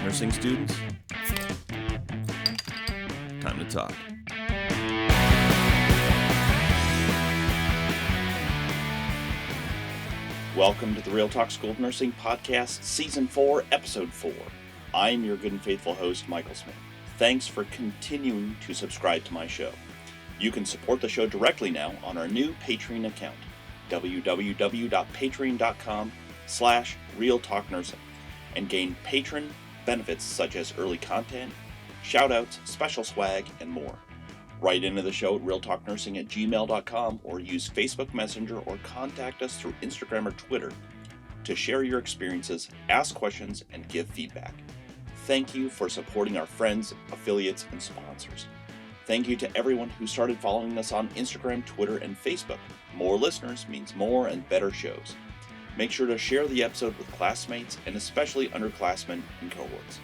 Nursing students, time to talk. Welcome to the Real Talk School of Nursing Podcast, Season 4, Episode 4. I'm your good and faithful host, Michael Smith. Thanks for continuing to subscribe to my show. You can support the show directly now on our new Patreon account, www.patreon.com/realtalknursing, and gain patron benefits such as early content, shoutouts, special swag, and more. Write into the show at realtalknursing@gmail.com or use Facebook Messenger or contact us through Instagram or Twitter to share your experiences, ask questions, and give feedback. Thank you for supporting our friends, affiliates, and sponsors. Thank you to everyone who started following us on Instagram, Twitter, and Facebook. More listeners means more and better shows. Make sure to share the episode with classmates and especially underclassmen and cohorts.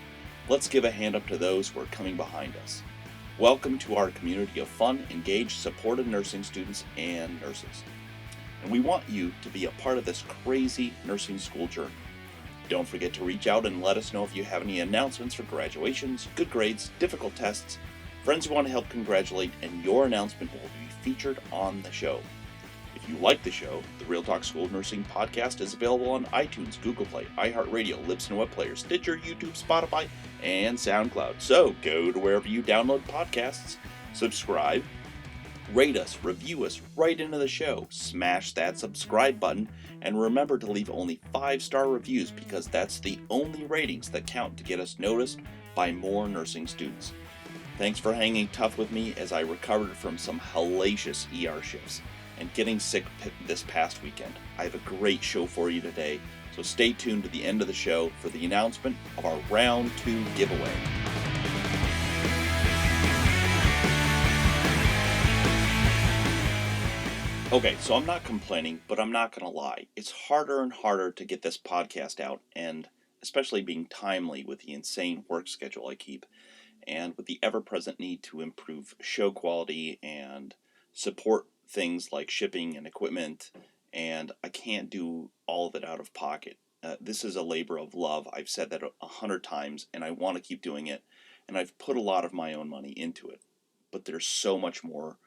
Let's give a hand up to those who are coming behind us. Welcome to our community of fun, engaged, supported nursing students and nurses. And we want you to be a part of this crazy nursing school journey. Don't forget to reach out and let us know if you have any announcements for graduations, good grades, difficult tests, friends who want to help congratulate, and your announcement will be featured on the show. If you like the show, the Real Talk School of Nursing podcast is available on iTunes, Google Play, iHeartRadio, Libsyn Web Player, Stitcher, YouTube, Spotify, and SoundCloud. So go to wherever you download podcasts, subscribe, rate us, review us right into the show, smash that subscribe button, and remember to leave only 5-star reviews because that's the only ratings that count to get us noticed by more nursing students. Thanks for hanging tough with me as I recovered from some hellacious ER shifts and getting sick this past weekend. I have a great show for you today, so stay tuned to the end of the show for the announcement of our Round 2 giveaway. Okay, so I'm not complaining, but I'm not going to lie. It's harder and harder to get this podcast out, and especially being timely with the insane work schedule I keep, and with the ever-present need to improve show quality and support things like shipping and equipment, and I can't do all of it out of pocket. This is a labor of love. I've said that 100 times, and I want to keep doing it, and I've put a lot of my own money into it, but there's so much more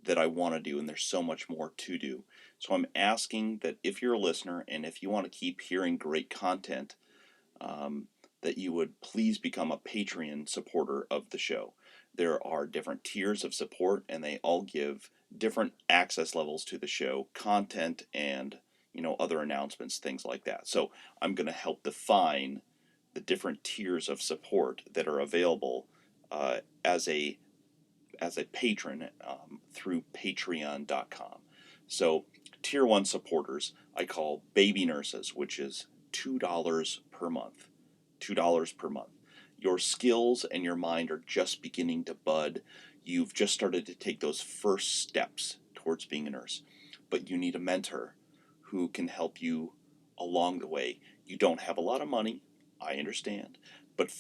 that I want to do, and there's so much more to do. So I'm asking that if you're a listener, and if you want to keep hearing great content, that you would please become a Patreon supporter of the show. There are different tiers of support, and they all give different access levels to the show, content, and other announcements, things like that. So I'm going to help define the different tiers of support that are available as a patron through patreon.com. So tier 1 supporters I call baby nurses, which is $2 per month. $2 per month. Your skills and your mind are just beginning to bud. You've just started to take those first steps towards being a nurse, but you need a mentor who can help you along the way. You don't have a lot of money, I understand, but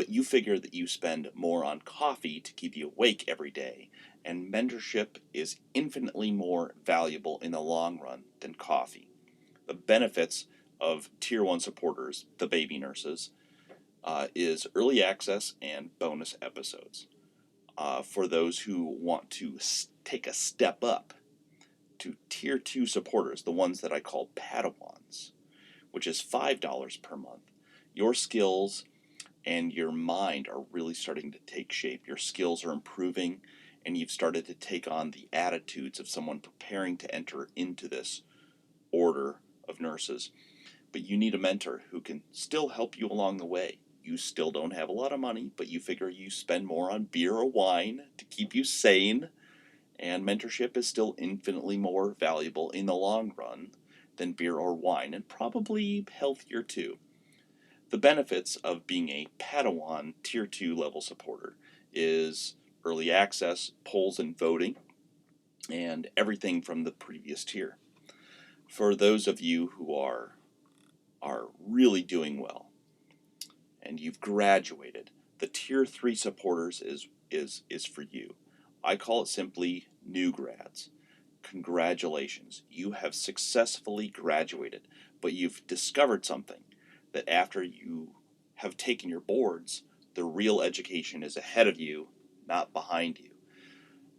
you figure that you spend more on coffee to keep you awake every day, and mentorship is infinitely more valuable in the long run than coffee. The benefits of Tier 1 supporters, the baby nurses, is early access and bonus episodes. For those who want to take a step up to Tier 2 supporters, the ones that I call Padawans, which is $5 per month, your skills and your mind are really starting to take shape. Your skills are improving, and you've started to take on the attitudes of someone preparing to enter into this order of nurses. But you need a mentor who can still help you along the way. You still don't have a lot of money, but you figure you spend more on beer or wine to keep you sane, and mentorship is still infinitely more valuable in the long run than beer or wine, and probably healthier too. The benefits of being a Padawan Tier 2 level supporter is early access, polls and voting, and everything from the previous tier. For those of you who are really doing well and you've graduated, the Tier 3 supporters is for you. I call it simply new grads. Congratulations, you have successfully graduated, but you've discovered something, that after you have taken your boards, the real education is ahead of you, not behind you.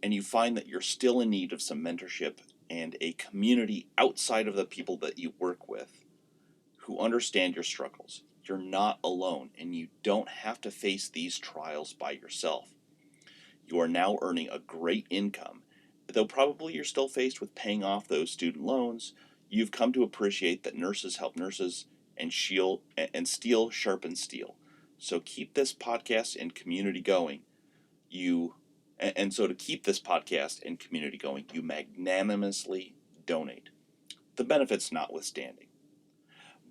And you find that you're still in need of some mentorship and a community outside of the people that you work with who understand your struggles. You're not alone, and you don't have to face these trials by yourself. You are now earning a great income, though probably you're still faced with paying off those student loans. You've come to appreciate that nurses help nurses and steel sharpens steel. So keep this podcast and community going. To keep this podcast and community going, you magnanimously donate. The benefits notwithstanding.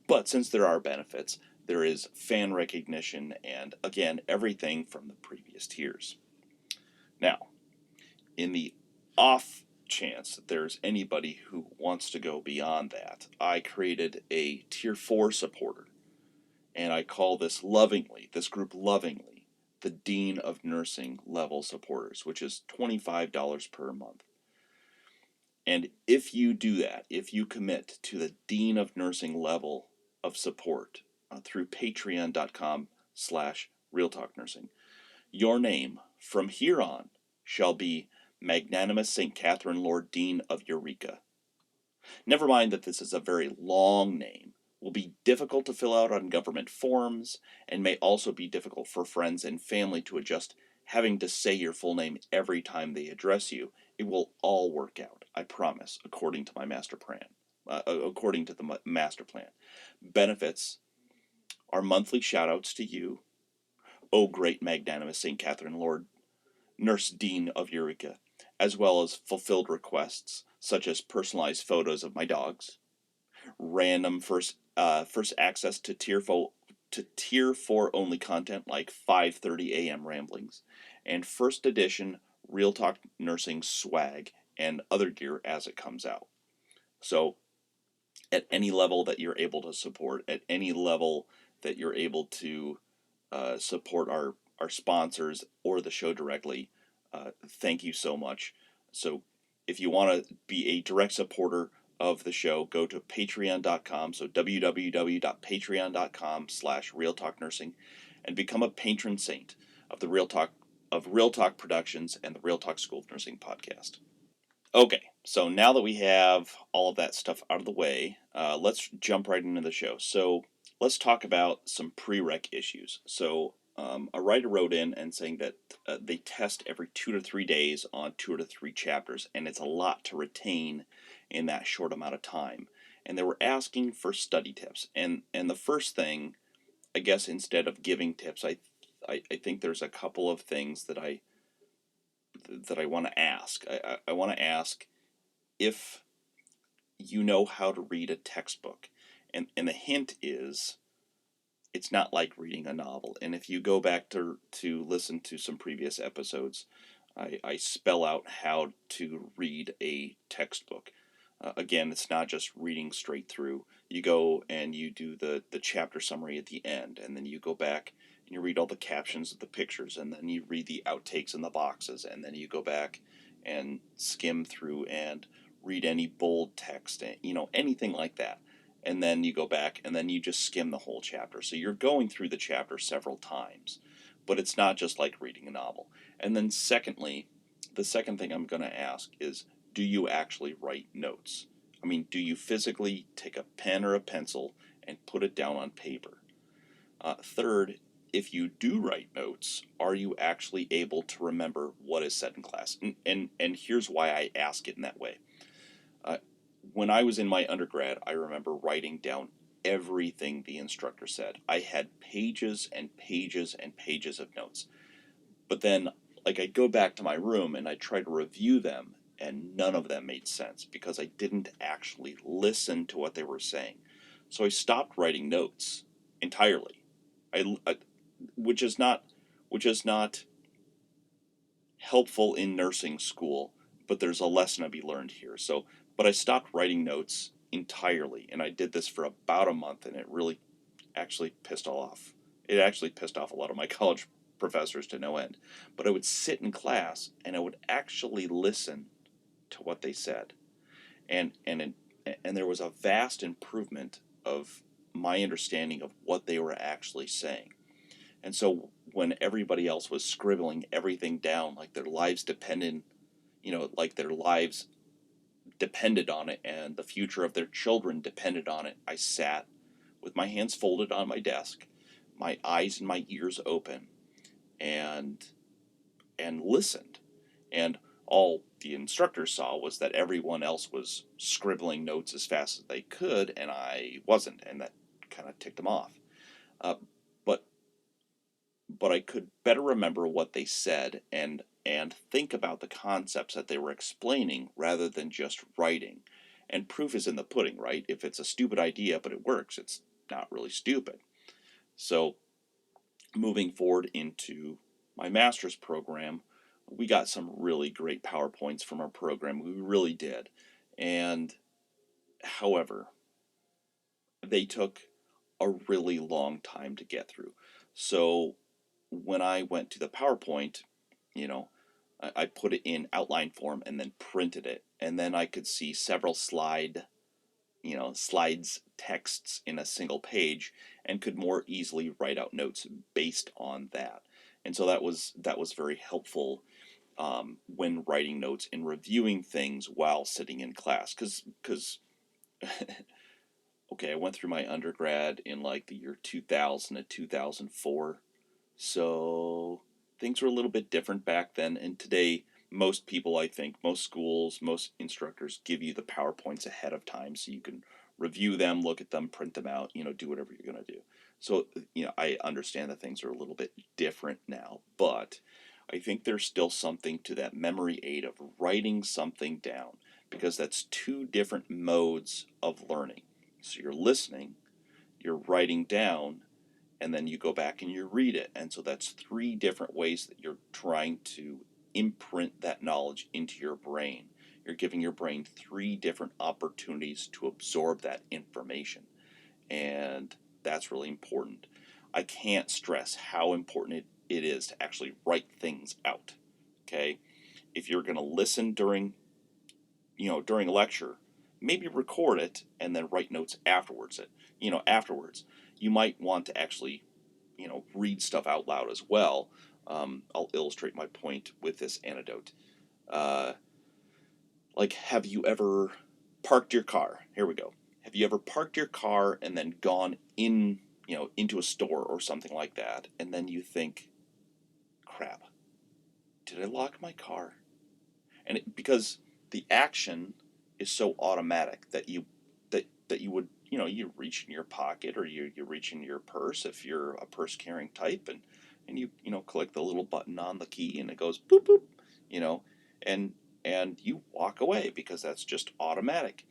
But since there are benefits, there is fan recognition and, again, everything from the previous tiers. Now, in the off chance that there's anybody who wants to go beyond that, I created a Tier 4 supporter. And I call this group lovingly, the Dean of Nursing level supporters, which is $25 per month. And if you do that, if you commit to the Dean of Nursing level of support through patreon.com/realtalknursing, your name from here on shall be Magnanimous St. Catherine Lord Dean of Eureka. Never mind that this is a very long name, will be difficult to fill out on government forms, and may also be difficult for friends and family to adjust having to say your full name every time they address you. It will all work out, I promise, according to my master plan. According to the master plan. Benefits are monthly shoutouts to you, O great magnanimous St. Catherine Lord, Nurse Dean of Eureka, as well as fulfilled requests, such as personalized photos of my dogs, random first access to tier 4 only content like 5:30 a.m. ramblings, and first edition Real Talk Nursing swag and other gear as it comes out. So at any level that you're able to support, at any level that you're able to support our sponsors or the show directly, thank you so much. So if you want to be a direct supporter of the show, go to patreon.com, so www.patreon.com/realtalknursing, and become a patron saint of the Real Talk Productions and the Real Talk School of Nursing podcast. Okay, so now that we have all of that stuff out of the way, let's jump right into the show. So let's talk about some prereq issues. So a writer wrote in and saying that they test every 2 to 3 days on 2 to 3 chapters, and it's a lot to retain in that short amount of time. And they were asking for study tips. And the first thing, I guess, instead of giving tips, I think there's a couple of things that I want to ask. I want to ask if you know how to read a textbook. And the hint is it's not like reading a novel. And if you go back to listen to some previous episodes, I spell out how to read a textbook. Again, it's not just reading straight through. You go and you do the chapter summary at the end, and then you go back and you read all the captions of the pictures, and then you read the outtakes in the boxes, and then you go back and skim through and read any bold text, anything like that. And then you go back and then you just skim the whole chapter. So you're going through the chapter several times, but it's not just like reading a novel. And then secondly, the second thing I'm going to ask is, do you actually write notes? I mean, do you physically take a pen or a pencil and put it down on paper? Third, if you do write notes, are you actually able to remember what is said in class? And here's why I ask it in that way. When I was in my undergrad, I remember writing down everything the instructor said. I had pages and pages and pages of notes. But then, I'd go back to my room and I'd try to review them, and none of them made sense because I didn't actually listen to what they were saying. So I stopped writing notes entirely. Which is not helpful in nursing school, but there's a lesson to be learned here. But I stopped writing notes entirely, and I did this for about a month, and it really actually pissed off. It actually pissed off a lot of my college professors to no end. But I would sit in class, and I would actually listen to what they said, and there was a vast improvement of my understanding of what they were actually saying. And so when everybody else was scribbling everything down, like their lives depended, like their lives depended on it and the future of their children depended on it, I sat with my hands folded on my desk, my eyes and my ears open, and listened. And all the instructor saw was that everyone else was scribbling notes as fast as they could, and I wasn't, and that kind of ticked them off. Uh, but but I could better remember what they said and think about the concepts that they were explaining rather than just writing. And proof is in the pudding, right? If it's a stupid idea but it works, it's not really stupid. So moving forward into my master's program, we got some really great PowerPoints from our program. We really did. And however, they took a really long time to get through. So when I went to the PowerPoint, you know, I put it in outline form and then printed it. And then I could see several slides texts in a single page and could more easily write out notes based on that. And so that was very helpful when writing notes and reviewing things while sitting in class. Because okay, I went through my undergrad in like the year 2000 to 2004. So things were a little bit different back then. And today, most people, I think, most schools, most instructors give you the PowerPoints ahead of time so you can review them, look at them, print them out, do whatever you're going to do. So, I understand that things are a little bit different now, but I think there's still something to that memory aid of writing something down because that's two different modes of learning. So you're listening, you're writing down, and then you go back and you read it. And so that's three different ways that you're trying to imprint that knowledge into your brain. You're giving your brain three different opportunities to absorb that information. And that's really important. I can't stress how important it is to actually write things out. Okay? If you're going to listen during a lecture, maybe record it and then write notes afterwards. You might want to actually read stuff out loud as well. I'll illustrate my point with this anecdote. Uh, like, have you ever parked your car? Here we go. Have you ever parked your car and then gone into a store or something like that, and then you think, crap, did I lock my car? Because the action is so automatic that you would you reach in your pocket or you reach in your purse if you're a purse carrying type, and you click the little button on the key and it goes boop boop, you know and you walk away because that's just automatic,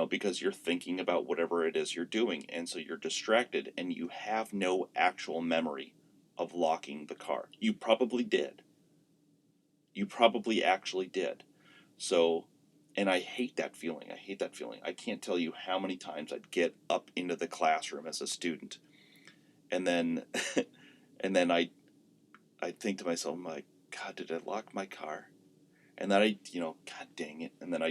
because you're thinking about whatever it is you're doing, and so you're distracted and you have no actual memory of locking the car. You probably actually did. So, and I hate that feeling. I hate that feeling. I can't tell you how many times I'd get up into the classroom as a student, and then, and then I think to myself, I'm like, God, did I lock my car? And then God dang it. And then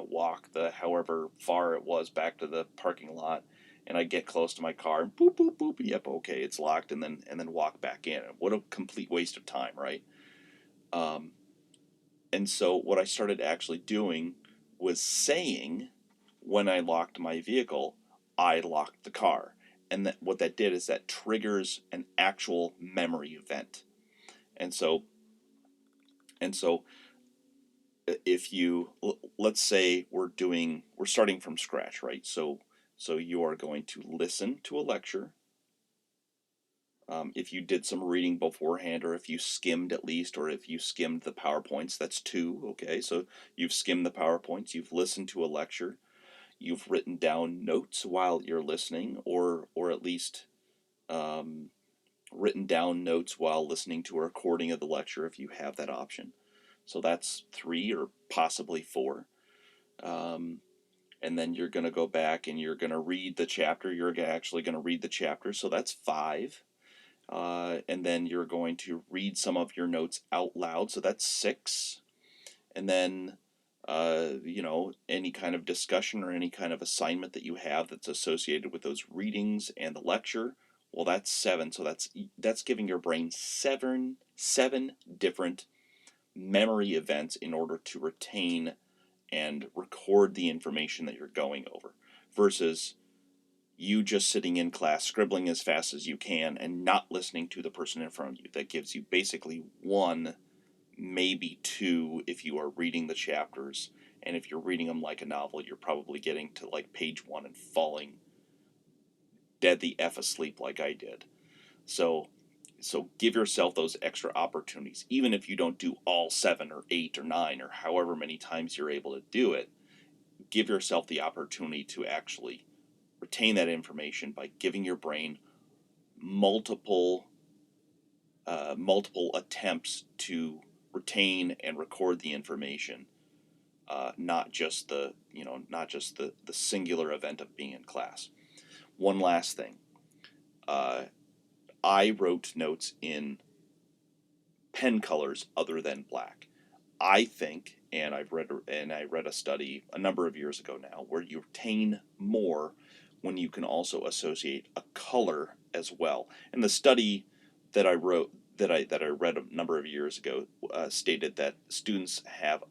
walk the however far it was back to the parking lot, and I get close to my car and boop boop boop. Yep, okay, it's locked, and then walk back in. What a complete waste of time, right? Um, And so what I started actually doing was saying, when I locked my vehicle, I locked the car. And what that did is that triggers an actual memory event. And so if let's say we're starting from scratch, right? So you are going to listen to a lecture. If you did some reading beforehand, or if you skimmed at least, or if you skimmed the PowerPoints, that's two. Okay, so you've skimmed the PowerPoints, you've listened to a lecture, you've written down notes while you're listening, or at least um, written down notes while listening to a recording of the lecture if you have that option. So that's three or possibly four. Um, and then you're going to go back and you're going to read the chapter. You're actually going to read the chapter, so that's five. And then you're going to read some of your notes out loud, so that's six. And then, any kind of discussion or any kind of assignment that you have that's associated with those readings and the lecture, Well, that's 7, so that's giving your brain seven different memory events in order to retain and record the information that you're going over, versus you just sitting in class scribbling as fast as you can and not listening to the person in front of you. That gives you basically 1, maybe 2 if you are reading the chapters, and if you're reading them like a novel, you're probably getting to like page 1 and falling dead the F asleep like I did. So give yourself those extra opportunities. Even if you don't do all 7 or 8 or 9 or however many times you're able to do it, give yourself the opportunity to actually retain that information by giving your brain multiple attempts to retain and record the information, not just the singular event of being in class. One last thing. I wrote notes in pen colors other than black. I think, and I read a study a number of years ago now, where you retain more when you can also associate a color as well. And the study that I read a number of years ago stated that students have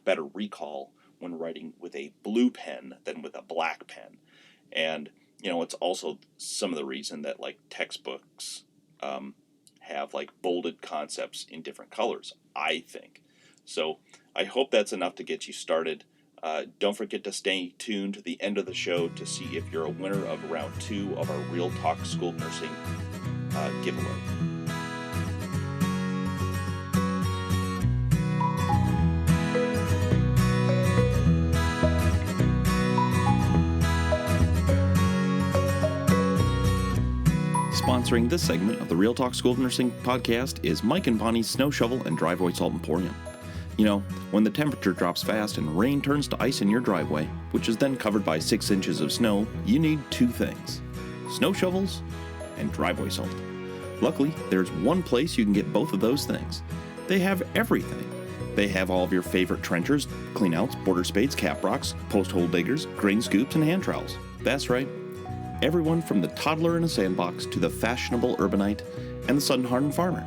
better recall when writing with a blue pen than with a black pen. And it's also some of the reason that like textbooks have like bolded concepts in different colors, I think. So I hope that's enough to get you started. Don't forget to stay tuned to the end of the show to see if you're a winner of round 2 of our Real Talk School Nursing giveaway. Sponsoring this segment of the Real Talk School of Nursing podcast is Mike and Bonnie's Snow Shovel and Driveway Salt Emporium. When the temperature drops fast and rain turns to ice in your driveway, which is then covered by 6 inches of snow, you need 2 things: snow shovels and driveway salt. Luckily, there's one place you can get both of those things. They have everything. They have all of your favorite trenchers, cleanouts, border spades, cap rocks, post hole diggers, grain scoops, and hand trowels. That's right. Everyone from the toddler in a sandbox to the fashionable urbanite and the sun-hardened farmer.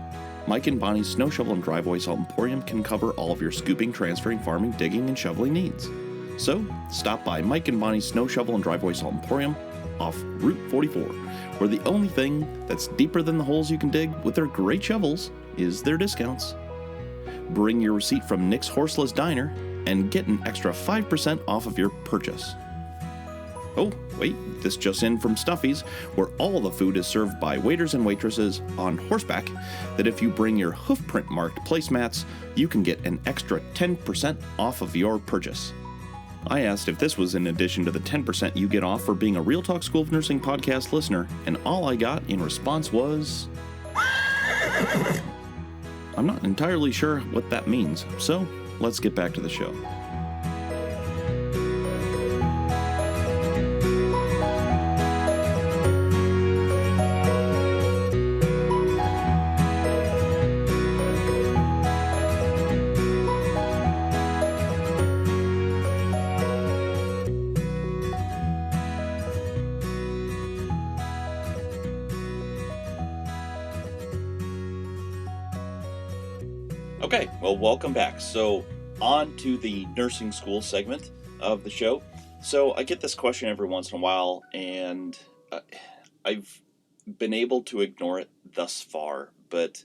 Mike and Bonnie's Snow Shovel and Driveway Salt Emporium can cover all of your scooping, transferring, farming, digging, and shoveling needs. So, stop by Mike and Bonnie's Snow Shovel and Driveway Salt Emporium off Route 44, where the only thing that's deeper than the holes you can dig with their great shovels is their discounts. Bring your receipt from Nick's Horseless Diner and get an extra 5% off of your purchase. Oh, wait, this just in from Stuffy's, where all the food is served by waiters and waitresses on horseback, that if you bring your hoofprint marked placemats, you can get an extra 10% off of your purchase. I asked if this was in addition to the 10% you get off for being a Real Talk School of Nursing podcast listener, and all I got in response was... I'm not entirely sure what that means, so let's get back to the show. Okay, well, welcome back. So, on to the nursing school segment of the show. So, I get this question every once in a while, and I've been able to ignore it thus far, but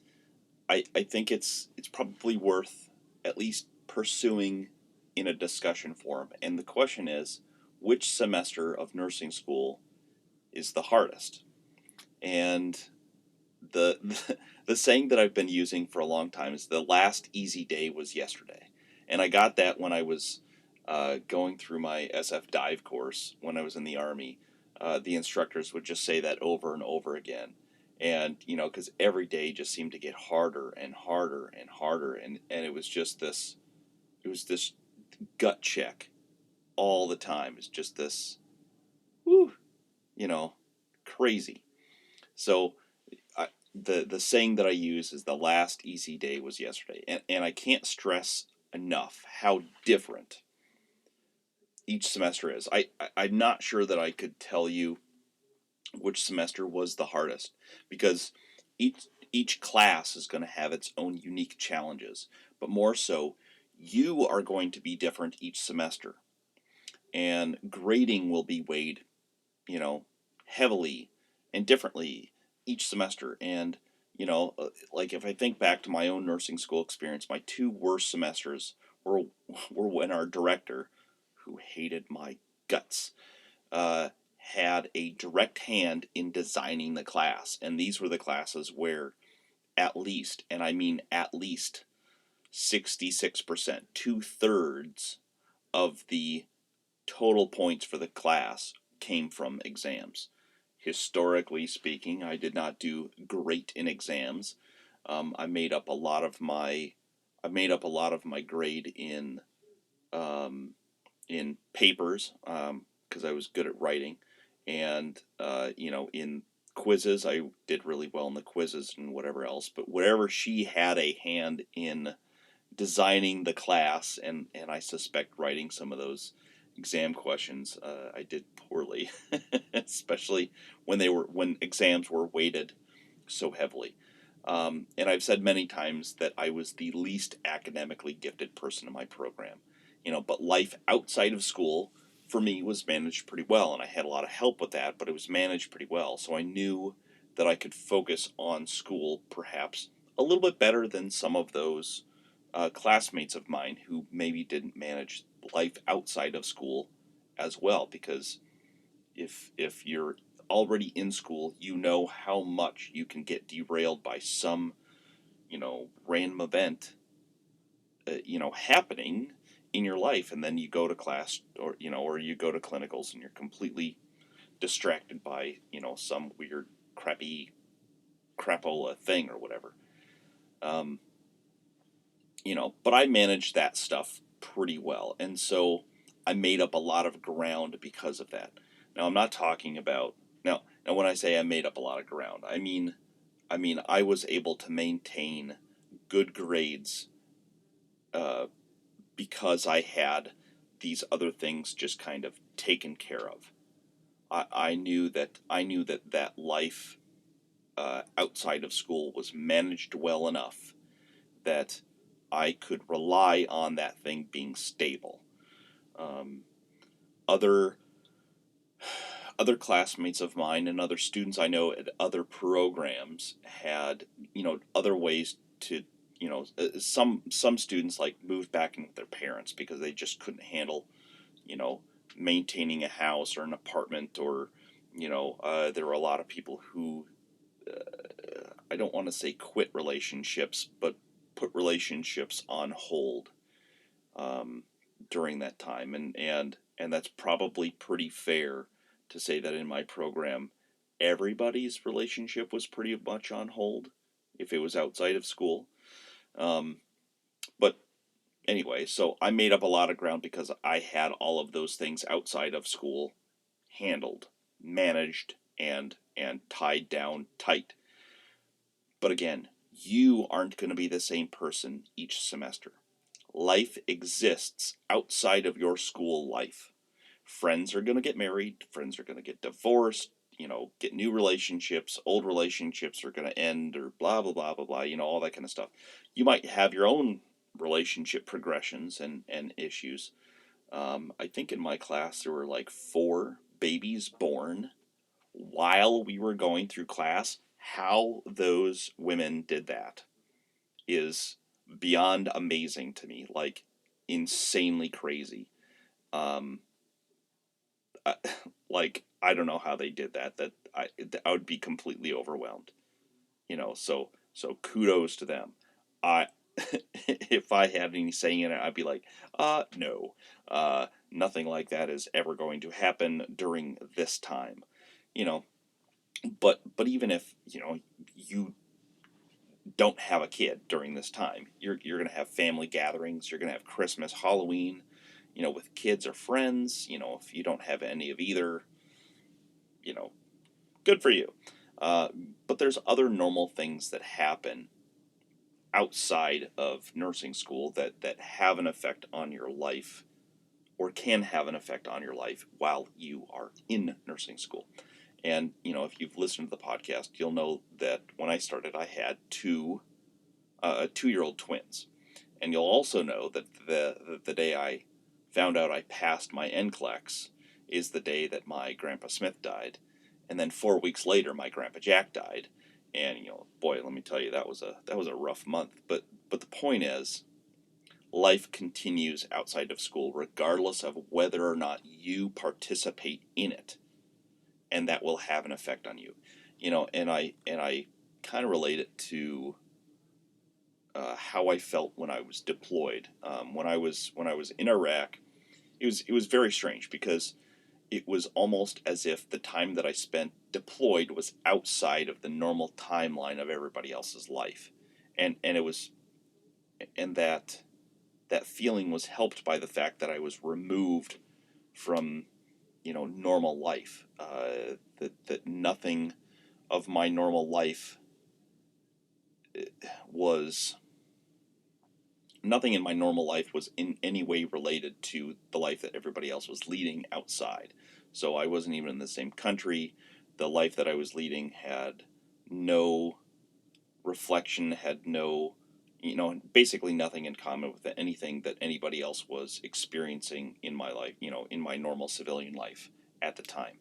I think it's probably worth at least pursuing in a discussion forum. And the question is, which semester of nursing school is the hardest? And the saying that I've been using for a long time is the last easy day was yesterday. And I got that when I was going through my SF dive course when I was in the Army. The instructors would just say that over and over again. And, because every day just seemed to get harder and harder and harder. And it was just this gut check all the time. It's just this, crazy. So the saying that I use is the last easy day was yesterday. And I can't stress enough how different each semester is. I'm not sure that I could tell you which semester was the hardest, because each class is going to have its own unique challenges, but more so, you are going to be different each semester, and grading will be weighed, you know, heavily and differently each semester. And like if I think back to my own nursing school experience, my two worst semesters were were when our director, who hated my guts, uh, had a direct hand in designing the class. And these were the classes where at least, and I mean at least, 66%, 2/3 of the total points for the class came from exams. Historically speaking, I did not do great in exams. I made up a lot of my grade um, in papers, because I was good at writing, and in quizzes I did really well in the quizzes and whatever else. But whatever she had a hand in designing the class, and I suspect writing some of those exam questions, I did poorly, especially when exams were weighted so heavily. And I've said many times that I was the least academically gifted person in my program, but life outside of school for me was managed pretty well, and I had a lot of help with that, but it was managed pretty well. So I knew that I could focus on school perhaps a little bit better than some of those classmates of mine who maybe didn't manage life outside of school as well, because if you're already in school, you know how much you can get derailed by some random event happening in your life, and then you go to class, or you go to clinicals and you're completely distracted by some weird crappy crapola thing or whatever. um, but I managed that stuff pretty well, and so I made up a lot of ground because of that. Now I'm not talking about now when I say I made up a lot of ground, I mean I was able to maintain good grades, uh, because I had these other things just kind of taken care of. I knew that life outside of school was managed well enough that I could rely on that thing being stable. Um, other other classmates of mine and other students I know at other programs had other ways to some students like moved back in with their parents because they just couldn't handle you know maintaining a house or an apartment, or there were a lot of people who, I don't want to say quit relationships, but put relationships on hold, um, during that time, and that's probably pretty fair to say that in my program, everybody's relationship was pretty much on hold if it was outside of school. Um, but anyway, so I made up a lot of ground because I had all of those things outside of school handled, managed, and tied down tight. But again, you aren't going to be the same person each semester. Life exists outside of your school life. Friends are going to get married, friends are going to get divorced, get new relationships, old relationships are going to end, or blah, blah, blah, blah, blah, all that kind of stuff. You might have your own relationship progressions and issues. I think in my class there were like 4 babies born while we were going through class. How those women did that is beyond amazing to me, like insanely crazy. Um, I, like I don't know how they did that. I would be completely overwhelmed. So kudos to them. I if I had any saying in it, I'd be like, no, nothing like that is ever going to happen during this time. You know, but even if you don't have a kid during this time, you're gonna have family gatherings. You're gonna have Christmas, Halloween, with kids or friends. If you don't have any of either, you know, good for you. Uh, but there's other normal things that happen outside of nursing school that have an effect on your life, or can have an effect on your life while you are in nursing school. And, if you've listened to the podcast, you'll know that when I started, I had two-year-old twins. And you'll also know that the day I found out I passed my NCLEX is the day that my Grandpa Smith died. And then 4 weeks later, my Grandpa Jack died. And, boy, let me tell you, that was a rough month. But the point is, life continues outside of school, regardless of whether or not you participate in it. And that will have an effect on you. And I kind of relate it to how I felt when I was deployed. When I was in Iraq, it was very strange because it was almost as if the time that I spent deployed was outside of the normal timeline of everybody else's life, and it was and that feeling was helped by the fact that I was removed from normal life. That nothing of my normal life was nothing in my normal life was in any way related to the life that everybody else was leading outside. So I wasn't even in the same country. The life that I was leading had no reflection, had no, basically nothing in common with anything that anybody else was experiencing in my life, in my normal civilian life at the time.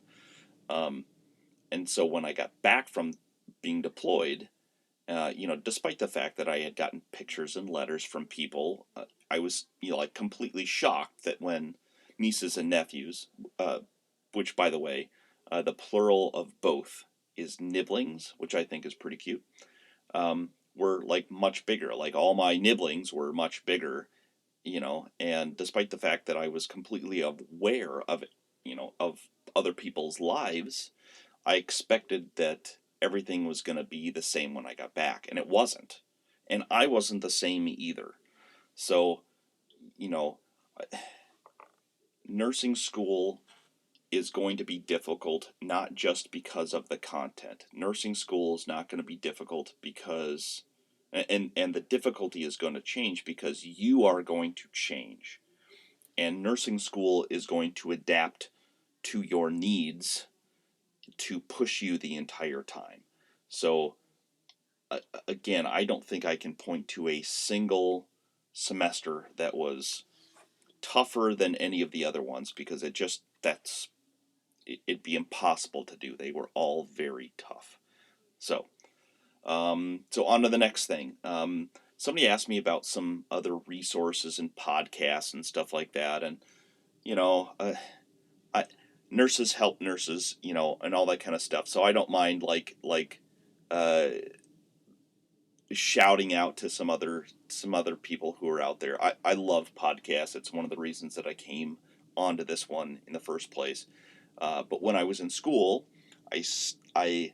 Um, and so when I got back from being deployed, despite the fact that I had gotten pictures and letters from people, I was, like completely shocked that when nieces and nephews, which by the way, the plural of both is nibblings, which I think is pretty cute, were like much bigger. Like all my nibblings were much bigger, and despite the fact that I was completely aware of it, of other people's lives, I expected that everything was going to be the same when I got back, and it wasn't. And I wasn't the same either. So, you know, nursing school is going to be difficult not just because of the content. Nursing school is not going to be difficult because and the difficulty is going to change because you are going to change. And nursing school is going to adapt to your needs to push you the entire time. So again, I don't think I can point to a single semester that was tougher than any of the other ones because it'd be impossible to do. They were all very tough. So, so on to the next thing. Somebody asked me about some other resources and podcasts and stuff like that, and you know, I, nurses help nurses, and all that kind of stuff. So I don't mind uh, shouting out to some other people who are out there. I love podcasts. It's one of the reasons that I came onto this one in the first place. But when I was in school, I, I,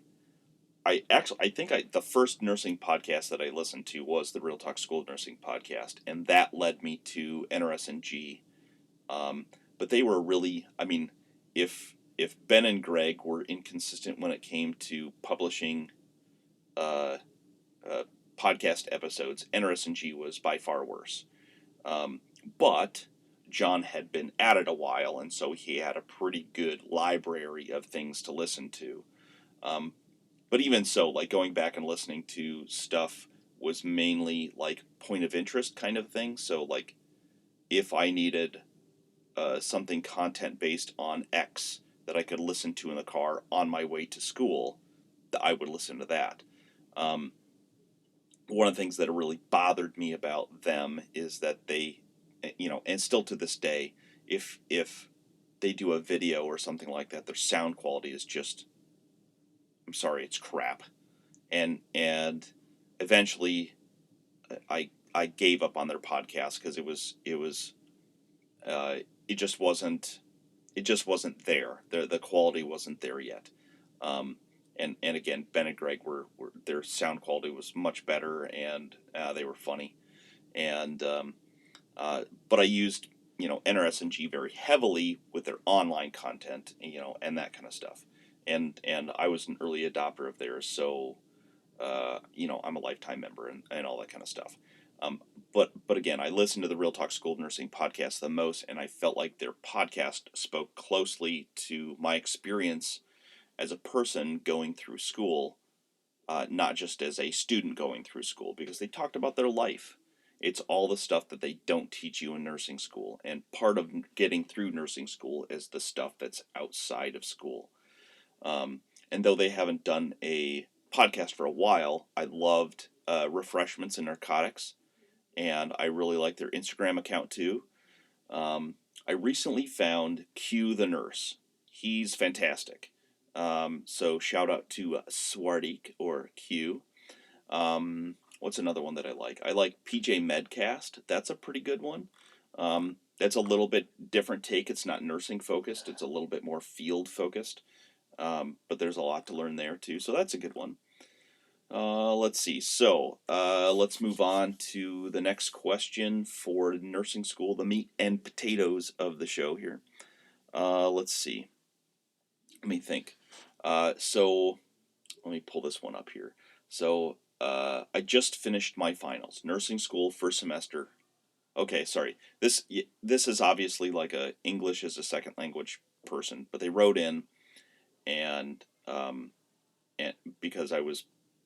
I think the first nursing podcast that I listened to was the Real Talk School Nursing podcast, and that led me to NRSNG. But they were really, I mean, if Ben and Greg were inconsistent when it came to publishing uh, uh, podcast episodes, NRSNG was by far worse. Um, but John had been at it a while, and so he had a pretty good library of things to listen to. Um, but even so, like going back and listening to stuff was mainly like point of interest kind of thing. So like if I needed something content based on X that I could listen to in the car on my way to school, I would listen to that. Um, One of the things that really bothered me about them is that they, and still to this day, if they do a video or something like that, their sound quality is just, I'm sorry, it's crap. And eventually, I gave up on their podcast because uh, it just wasn't there. The quality wasn't there yet. Um, and again, Ben and Greg were their sound quality was much better, and they were funny. And but I used NRSNG very heavily with their online content, and that kind of stuff. And I was an early adopter of theirs, so I'm a lifetime member and all that kind of stuff. Um, but again, I listened to the Real Talk School Nursing podcast the most, and I felt like their podcast spoke closely to my experience as a person going through school, not just as a student going through school, because they talked about their life. It's all the stuff that they don't teach you in nursing school, and part of getting through nursing school is the stuff that's outside of school. And though they haven't done a podcast for a while, I loved Refreshments and Narcotics, and I really like their Instagram account too. I recently found Q the Nurse. He's fantastic. So shout out to Swardik or Q. What's another one that I like? I like PJ Medcast. That's a pretty good one. That's a little bit different take. It's not nursing focused. It's a little bit more field focused. But there's a lot to learn there too. So that's a good one. Let's see. So let's move on to the next question for nursing school, the meat and potatoes of the show here. Let's see. Let me think. So let me pull this one up here. So I just finished my finals, nursing school, first semester. Okay, sorry. This is obviously like a English as a second language person, but they wrote in and and because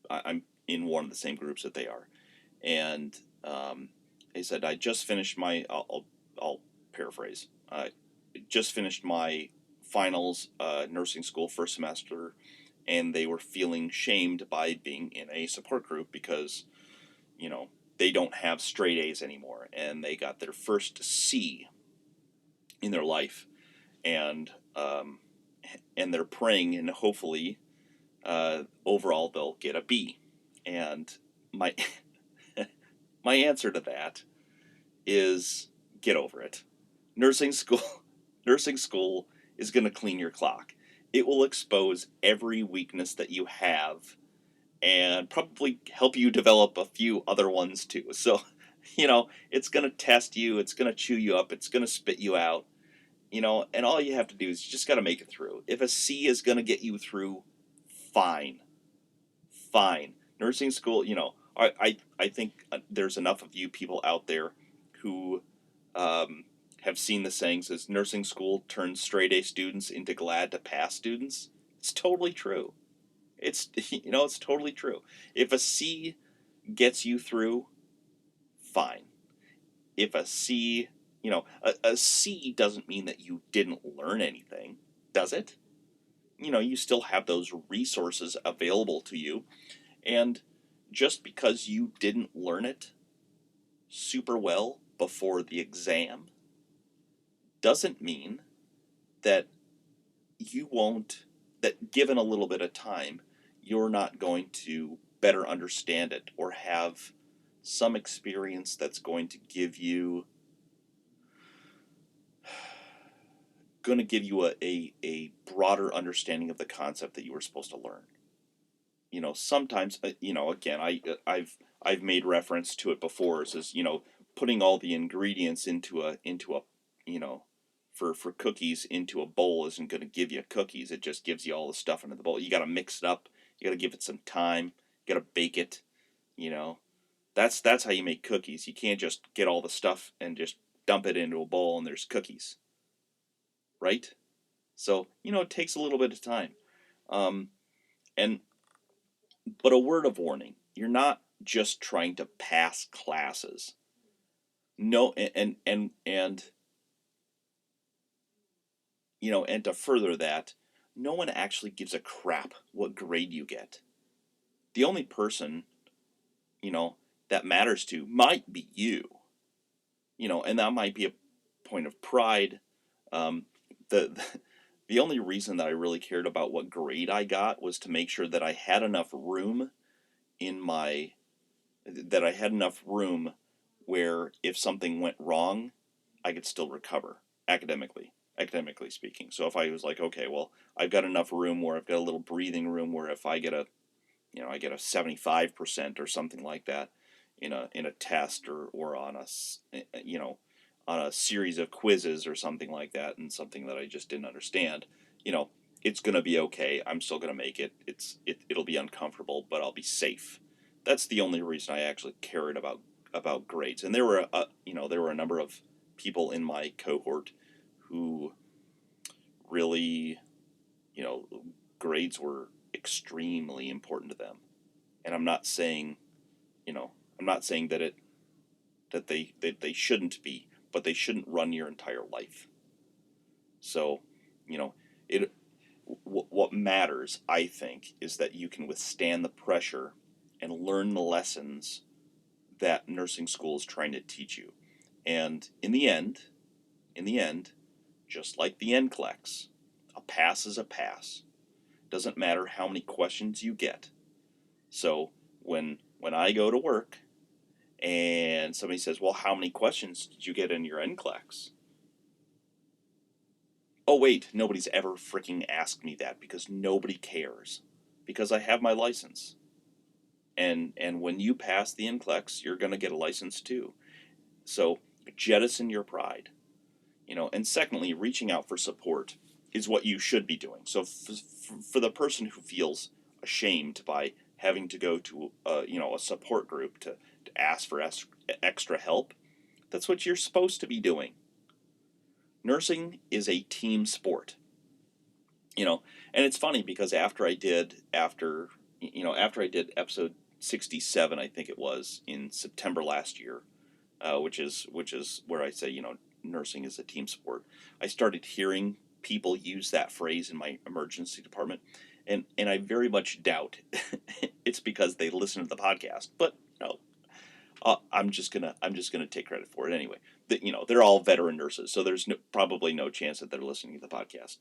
I'm in one of the same groups that they are, and they said I just finished my I'll paraphrase. I just finished my finals, nursing school first semester, and they were feeling shamed by being in a support group because they don't have straight A's anymore, and they got their first C in their life, and they're praying and hopefully overall they'll get a B. And my my answer to that is get over it. Nursing school nursing school is going to clean your clock. It will expose every weakness that you have and probably help you develop a few other ones too. So, it's going to test you, it's going to chew you up, it's going to spit you out, and all you have to do is you just got to make it through. If a C is going to get you through, fine. Fine. Nursing school, I think there's enough of you people out there who have seen the sayings as nursing school turns straight A students into glad to pass students. It's totally true. It's totally true. If a C gets you through, fine. If a C, a C doesn't mean that you didn't learn anything, does it? You still have those resources available to you. And just because you didn't learn it super well before the exam doesn't mean that you won't, that given a little bit of time, you're not going to better understand it or have some experience that's going to give you a broader understanding of the concept that you were supposed to learn. Sometimes, again, I've made reference to it before. Is putting all the ingredients into a for cookies into a bowl isn't going to give you cookies. It just gives you all the stuff into the bowl. You got to mix it up. You got to give it some time. You got to bake it. You know, that's how you make cookies. You can't just get all the stuff and just dump it into a bowl and there's cookies, right? So it takes a little bit of time. Um, and But a word of warning: you're not just trying to pass classes. No, and to further that, no one actually gives a crap what grade you get. The only person, you know, that matters to might be you. And that might be a point of pride. Um, the the only reason that I really cared about what grade I got was to make sure that I had enough room in my that I had enough room where if something went wrong, I could still recover academically speaking. So if I was like, okay, well, I've got enough room where I've got a little breathing room where if I get I get a 75% or something like that in a test or on on a series of quizzes or something like that, and something that I just didn't understand, you know, it's gonna be okay. I'm still gonna make it. It'll be uncomfortable, but I'll be safe. That's the only reason I actually cared about grades. And there were a number of people in my cohort who really, you know, grades were extremely important to them. And I'm not saying, that they shouldn't be, but they shouldn't run your entire life. So, it what matters, I think, is that you can withstand the pressure and learn the lessons that nursing school is trying to teach you. And in the end, just like the NCLEX, a pass is a pass. Doesn't matter how many questions you get. So when I go to work and somebody says, well, how many questions did you get in your NCLEX? Oh, wait, nobody's ever freaking asked me that because nobody cares. Because I have my license. And when you pass the NCLEX, you're going to get a license too. So jettison your pride. And secondly, reaching out for support is what you should be doing. So for the person who feels ashamed by having to go to a support group to ask for extra help, that's what you're supposed to be doing. Nursing is a team sport. And it's funny because after I did episode 67, I think it was, in September last year, which is where I say, nursing is a team sport, I started hearing people use that phrase in my emergency department, and I very much doubt it's because they listen to the podcast, but no, I'm just gonna take credit for it anyway. They're all veteran nurses, so there's probably no chance that they're listening to the podcast.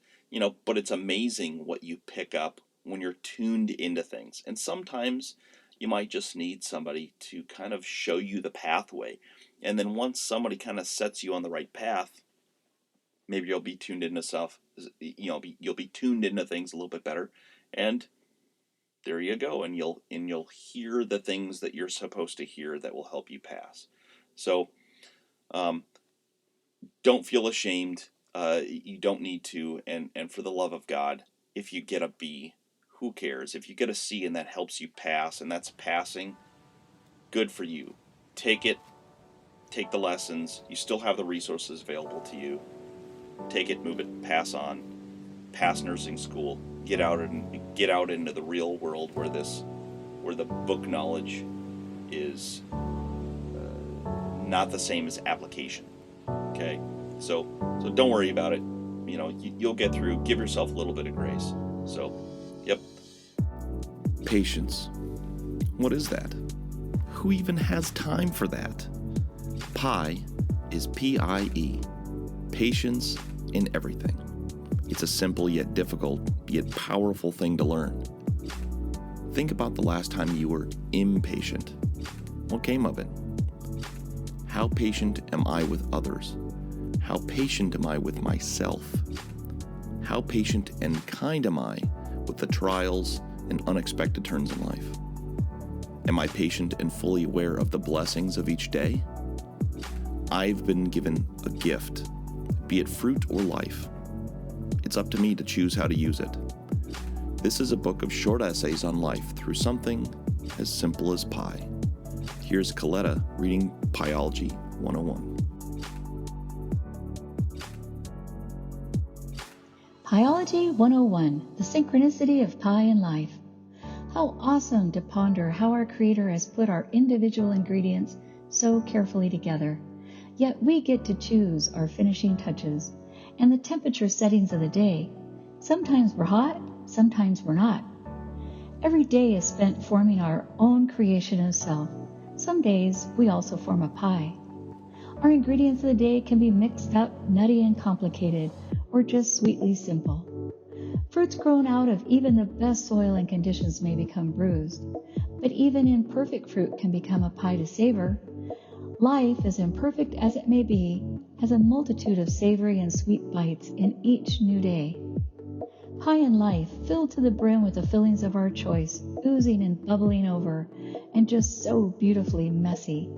But it's amazing what you pick up when you're tuned into things, and sometimes you might just need somebody to kind of show you the pathway. And then once somebody kind of sets you on the right path, maybe you'll be tuned into stuff, you'll be tuned into things a little bit better. And there you go. And you'll hear the things that you're supposed to hear that will help you pass. So, don't feel ashamed. You don't need to. And for the love of God, if you get a B, who cares? If you get a C and that helps you pass, and that's passing, good for you. Take it. Take the lessons. You still have the resources available to you. Take it, move it, pass on. Pass nursing school. Get out into the real world where the book knowledge is not the same as application. Okay, so don't worry about it. You'll get through. Give yourself a little bit of grace. So, yep. Patience. What is that? Who even has time for that? PIE is PIE. Patience in everything. It's a simple yet difficult, yet powerful thing to learn. Think about the last time you were impatient. What came of it? How patient am I with others? How patient am I with myself? How patient and kind am I with the trials and unexpected turns in life? Am I patient and fully aware of the blessings of each day? I've been given a gift, be it fruit or life. It's up to me to choose how to use it. This is a book of short essays on life through something as simple as pie. Here's Coletta reading Piology 101. Piology 101, the synchronicity of pie in life. How awesome to ponder how our Creator has put our individual ingredients so carefully together. Yet we get to choose our finishing touches and the temperature settings of the day. Sometimes we're hot, sometimes we're not. Every day is spent forming our own creation of self. Some days we also form a pie. Our ingredients of the day can be mixed up, nutty and complicated, or just sweetly simple. Fruits grown out of even the best soil and conditions may become bruised, but even imperfect fruit can become a pie to savor. Life, as imperfect as it may be, has a multitude of savory and sweet bites in each new day. Pie in life, filled to the brim with the fillings of our choice, oozing and bubbling over, and just so beautifully messy.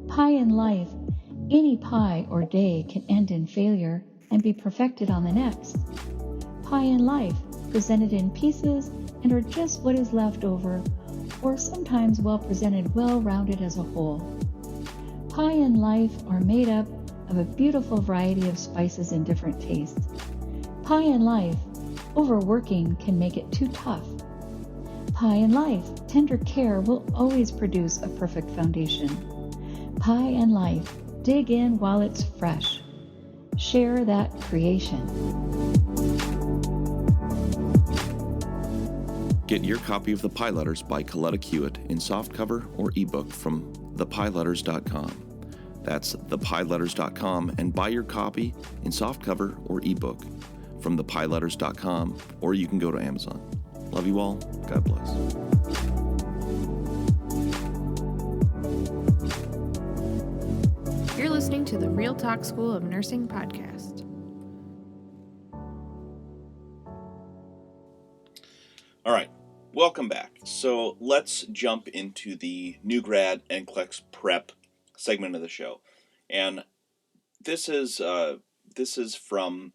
Pie in life, any pie or day can end in failure and be perfected on the next. Pie in life, presented in pieces and are just what is left over, or sometimes well presented, well-rounded as a whole. Pie and life are made up of a beautiful variety of spices and different tastes. Pie and life, Overworking can make it too tough. Pie and Life, tender care will always produce a perfect foundation. Pie and Life, dig in while it's fresh. Share that creation. Get your copy of The Pie Letters by Coletta Hewitt in softcover or ebook from thepieletters.com. That's thepieletters.com, and buy your copy in softcover or ebook from thepieletters.com, or you can go to Amazon. Love you all. God bless. You're listening to the Real Talk School of Nursing podcast. All right, welcome back. So let's jump into the new grad NCLEX prep segment of the show, and this is from,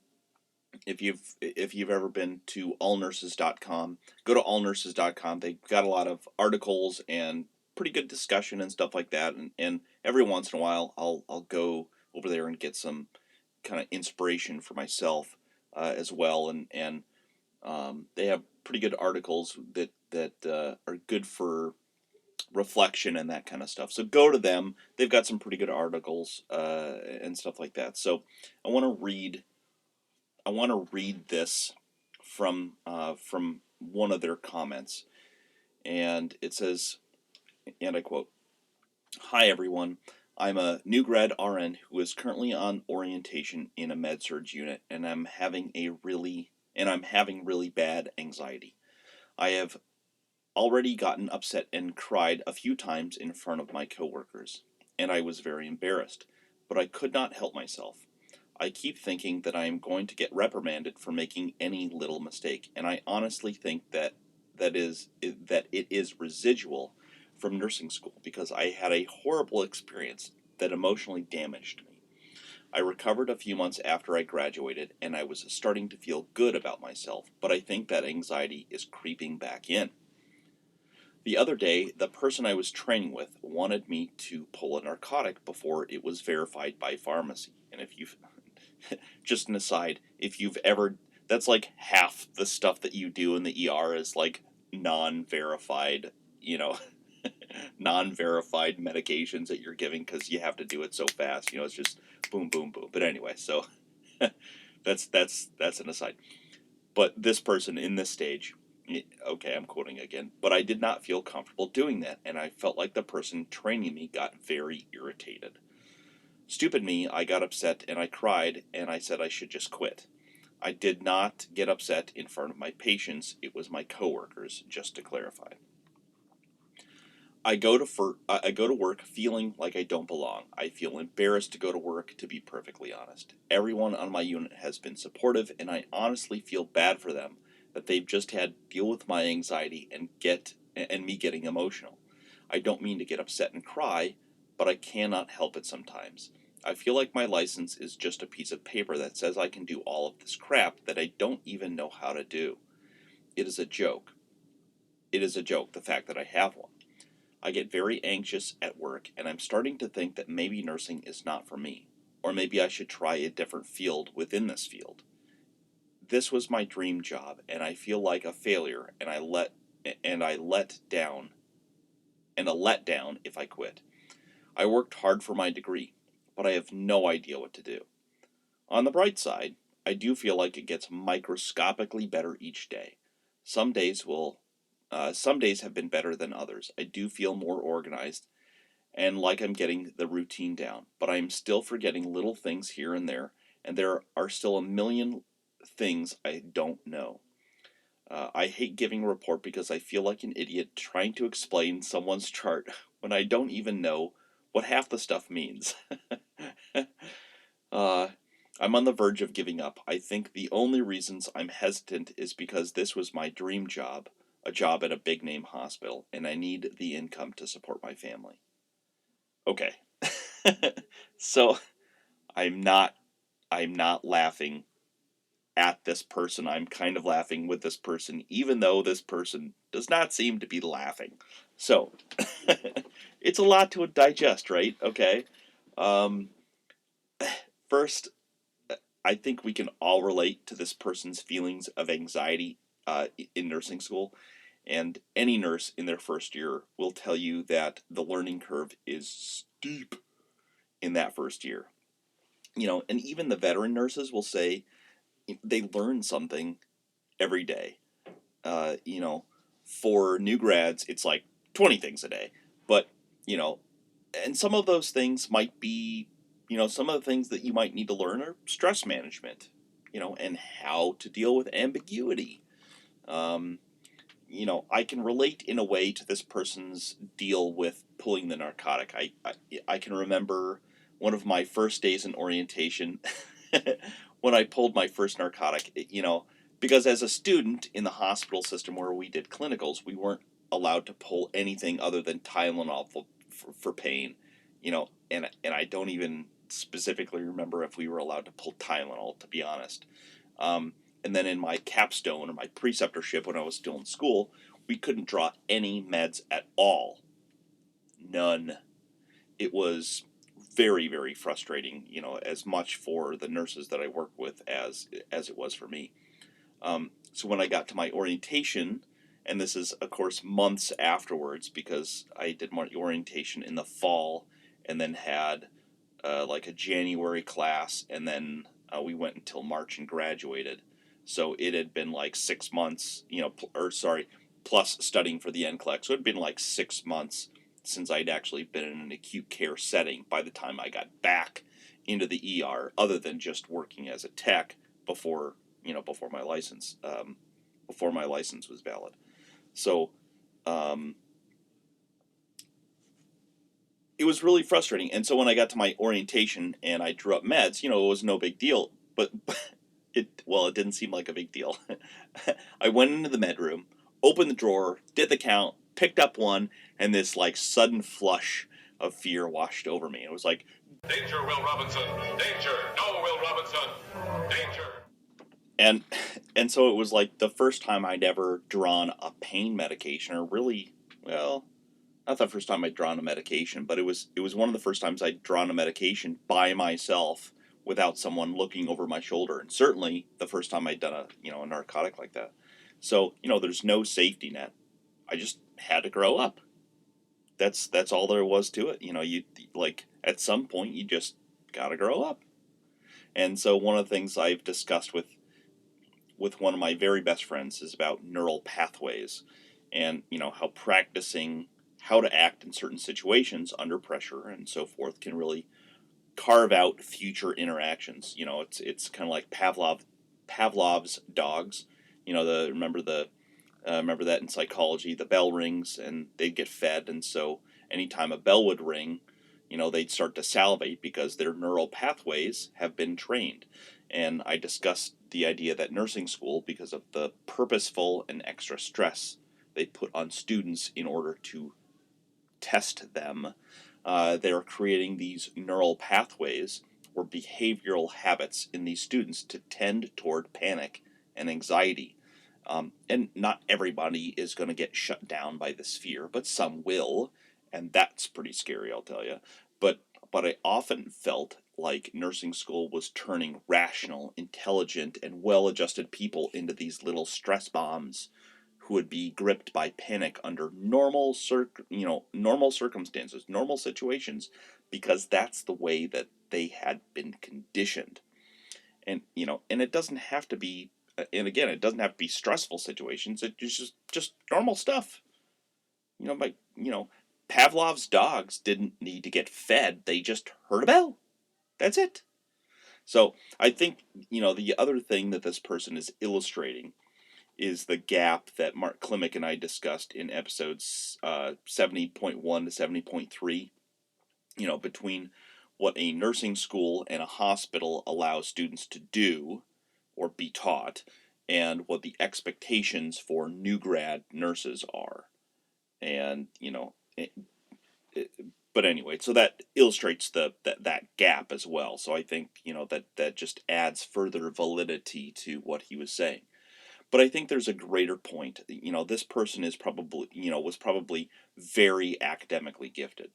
if you've ever been to allnurses.com, go to allnurses.com. They've got a lot of articles and pretty good discussion and stuff like that. And every once in a while, I'll go over there and get some kind of inspiration for myself as well. And they have pretty good articles that are good for reflection and that kind of stuff. So go to them. They've got some pretty good articles and stuff like that. So I want to read this from one of their comments, and it says, and I quote, "Hi everyone, I'm a new grad RN who is currently on orientation in a med-surg unit, and I'm having really bad anxiety. I have already gotten upset and cried a few times in front of my coworkers, and I was very embarrassed, but I could not help myself. I keep thinking that I am going to get reprimanded for making any little mistake, and I honestly think that it is residual from nursing school, because I had a horrible experience that emotionally damaged me. I recovered a few months after I graduated, and I was starting to feel good about myself, but I think that anxiety is creeping back in. The other day, the person I was training with wanted me to pull a narcotic before it was verified by pharmacy. And if you've, just an aside, if you've ever, that's like half the stuff that you do in the ER is like non-verified, non-verified medications that you're giving because you have to do it so fast. It's just boom, boom, boom. But anyway, so that's an aside. But this person in this stage, okay, I'm quoting again, but I did not feel comfortable doing that, and I felt like the person training me got very irritated. Stupid me, I got upset and I cried, and I said I should just quit. I did not get upset in front of my patients, it was my coworkers, just to clarify. I go to work feeling like I don't belong. I feel embarrassed to go to work, to be perfectly honest. Everyone on my unit has been supportive, and I honestly feel bad for them that they've just had to deal with my anxiety and me getting emotional. I don't mean to get upset and cry, but I cannot help it sometimes. I feel like my license is just a piece of paper that says I can do all of this crap that I don't even know how to do. It is a joke. It is a joke, the fact that I have one. I get very anxious at work, and I'm starting to think that maybe nursing is not for me, or maybe I should try a different field within this field. This was my dream job, and I feel like a failure, and a letdown if I quit. I worked hard for my degree, but I have no idea what to do. On the bright side, I do feel like it gets microscopically better each day. Some days have been better than others. I do feel more organized and like I'm getting the routine down, but I am still forgetting little things here and there are still a million things I don't know. I hate giving a report because I feel like an idiot trying to explain someone's chart when I don't even know what half the stuff means. I'm on the verge of giving up. I think the only reasons I'm hesitant is because this was my dream job, a job at a big name hospital, and I need the income to support my family. Okay. So I'm not laughing at this person. I'm kind of laughing with this person, even though this person does not seem to be laughing. So it's a lot to digest, right? Okay. First, I think we can all relate to this person's feelings of anxiety in nursing school. And any nurse in their first year will tell you that the learning curve is steep in that first year. And even the veteran nurses will say they learn something every day. Uh, you know, for new grads, it's like 20 things a day. But, you know, and some of those things might be, some of the things that you might need to learn are stress management, and how to deal with ambiguity. Um, I can relate in a way to this person's deal with pulling the narcotic. I can remember one of my first days in orientation when I pulled my first narcotic, because as a student in the hospital system where we did clinicals, we weren't allowed to pull anything other than Tylenol for pain, and I don't even specifically remember if we were allowed to pull Tylenol, to be honest. Um, and then in my capstone or my preceptorship when I was still in school, we couldn't draw any meds at all. None. It was very, very frustrating, as much for the nurses that I work with as it was for me. So when I got to my orientation, and this is, of course, months afterwards because I did my orientation in the fall and then had like a January class, and then we went until March and graduated. So it had been like 6 months, plus studying for the NCLEX. So it had been like 6 months since I'd actually been in an acute care setting by the time I got back into the ER, other than just working as a tech before my license, was valid. So it was really frustrating. And so when I got to my orientation and I drew up meds, it was no big deal. But it didn't seem like a big deal. I went into the med room, opened the drawer, did the count, picked up one, and this like sudden flush of fear washed over me. It was like, danger, Will Robinson! Danger! No, Will Robinson! Danger! and so it was like the first time I'd ever drawn a pain medication, or really, well, not the first time I'd drawn a medication, but it was one of the first times I'd drawn a medication by myself without someone looking over my shoulder, and certainly the first time I'd done a narcotic like that. So there's no safety net. I just had to grow up. That's all there was to it. You like at some point you just gotta grow up. And so one of the things I've discussed with one of my very best friends is about neural pathways, and how practicing how to act in certain situations under pressure and so forth can really carve out future interactions. It's kind of like Pavlov's dogs. Remember that in psychology, the bell rings and they'd get fed, and so anytime a bell would ring, they'd start to salivate because their neural pathways have been trained. And I discussed the idea that nursing school, because of the purposeful and extra stress they put on students in order to test them, they're creating these neural pathways or behavioral habits in these students to tend toward panic and anxiety. And not everybody is going to get shut down by this fear, but some will, and that's pretty scary, I'll tell you. But I often felt like nursing school was turning rational, intelligent, and well-adjusted people into these little stress bombs who would be gripped by panic under normal circumstances, normal situations, because that's the way that they had been conditioned. And it doesn't have to be, and again, it doesn't have to be stressful situations. It's just normal stuff. Like Pavlov's dogs didn't need to get fed; they just heard a bell. That's it. So I think the other thing that this person is illustrating is the gap that Mark Klimek and I discussed in episodes 70.1 to 70.3. Between what a nursing school and a hospital allows students to do or be taught, and what the expectations for new grad nurses are. And but anyway, so that illustrates that gap as well. So I think that just adds further validity to what he was saying. But I think there's a greater point. This person is probably was probably very academically gifted.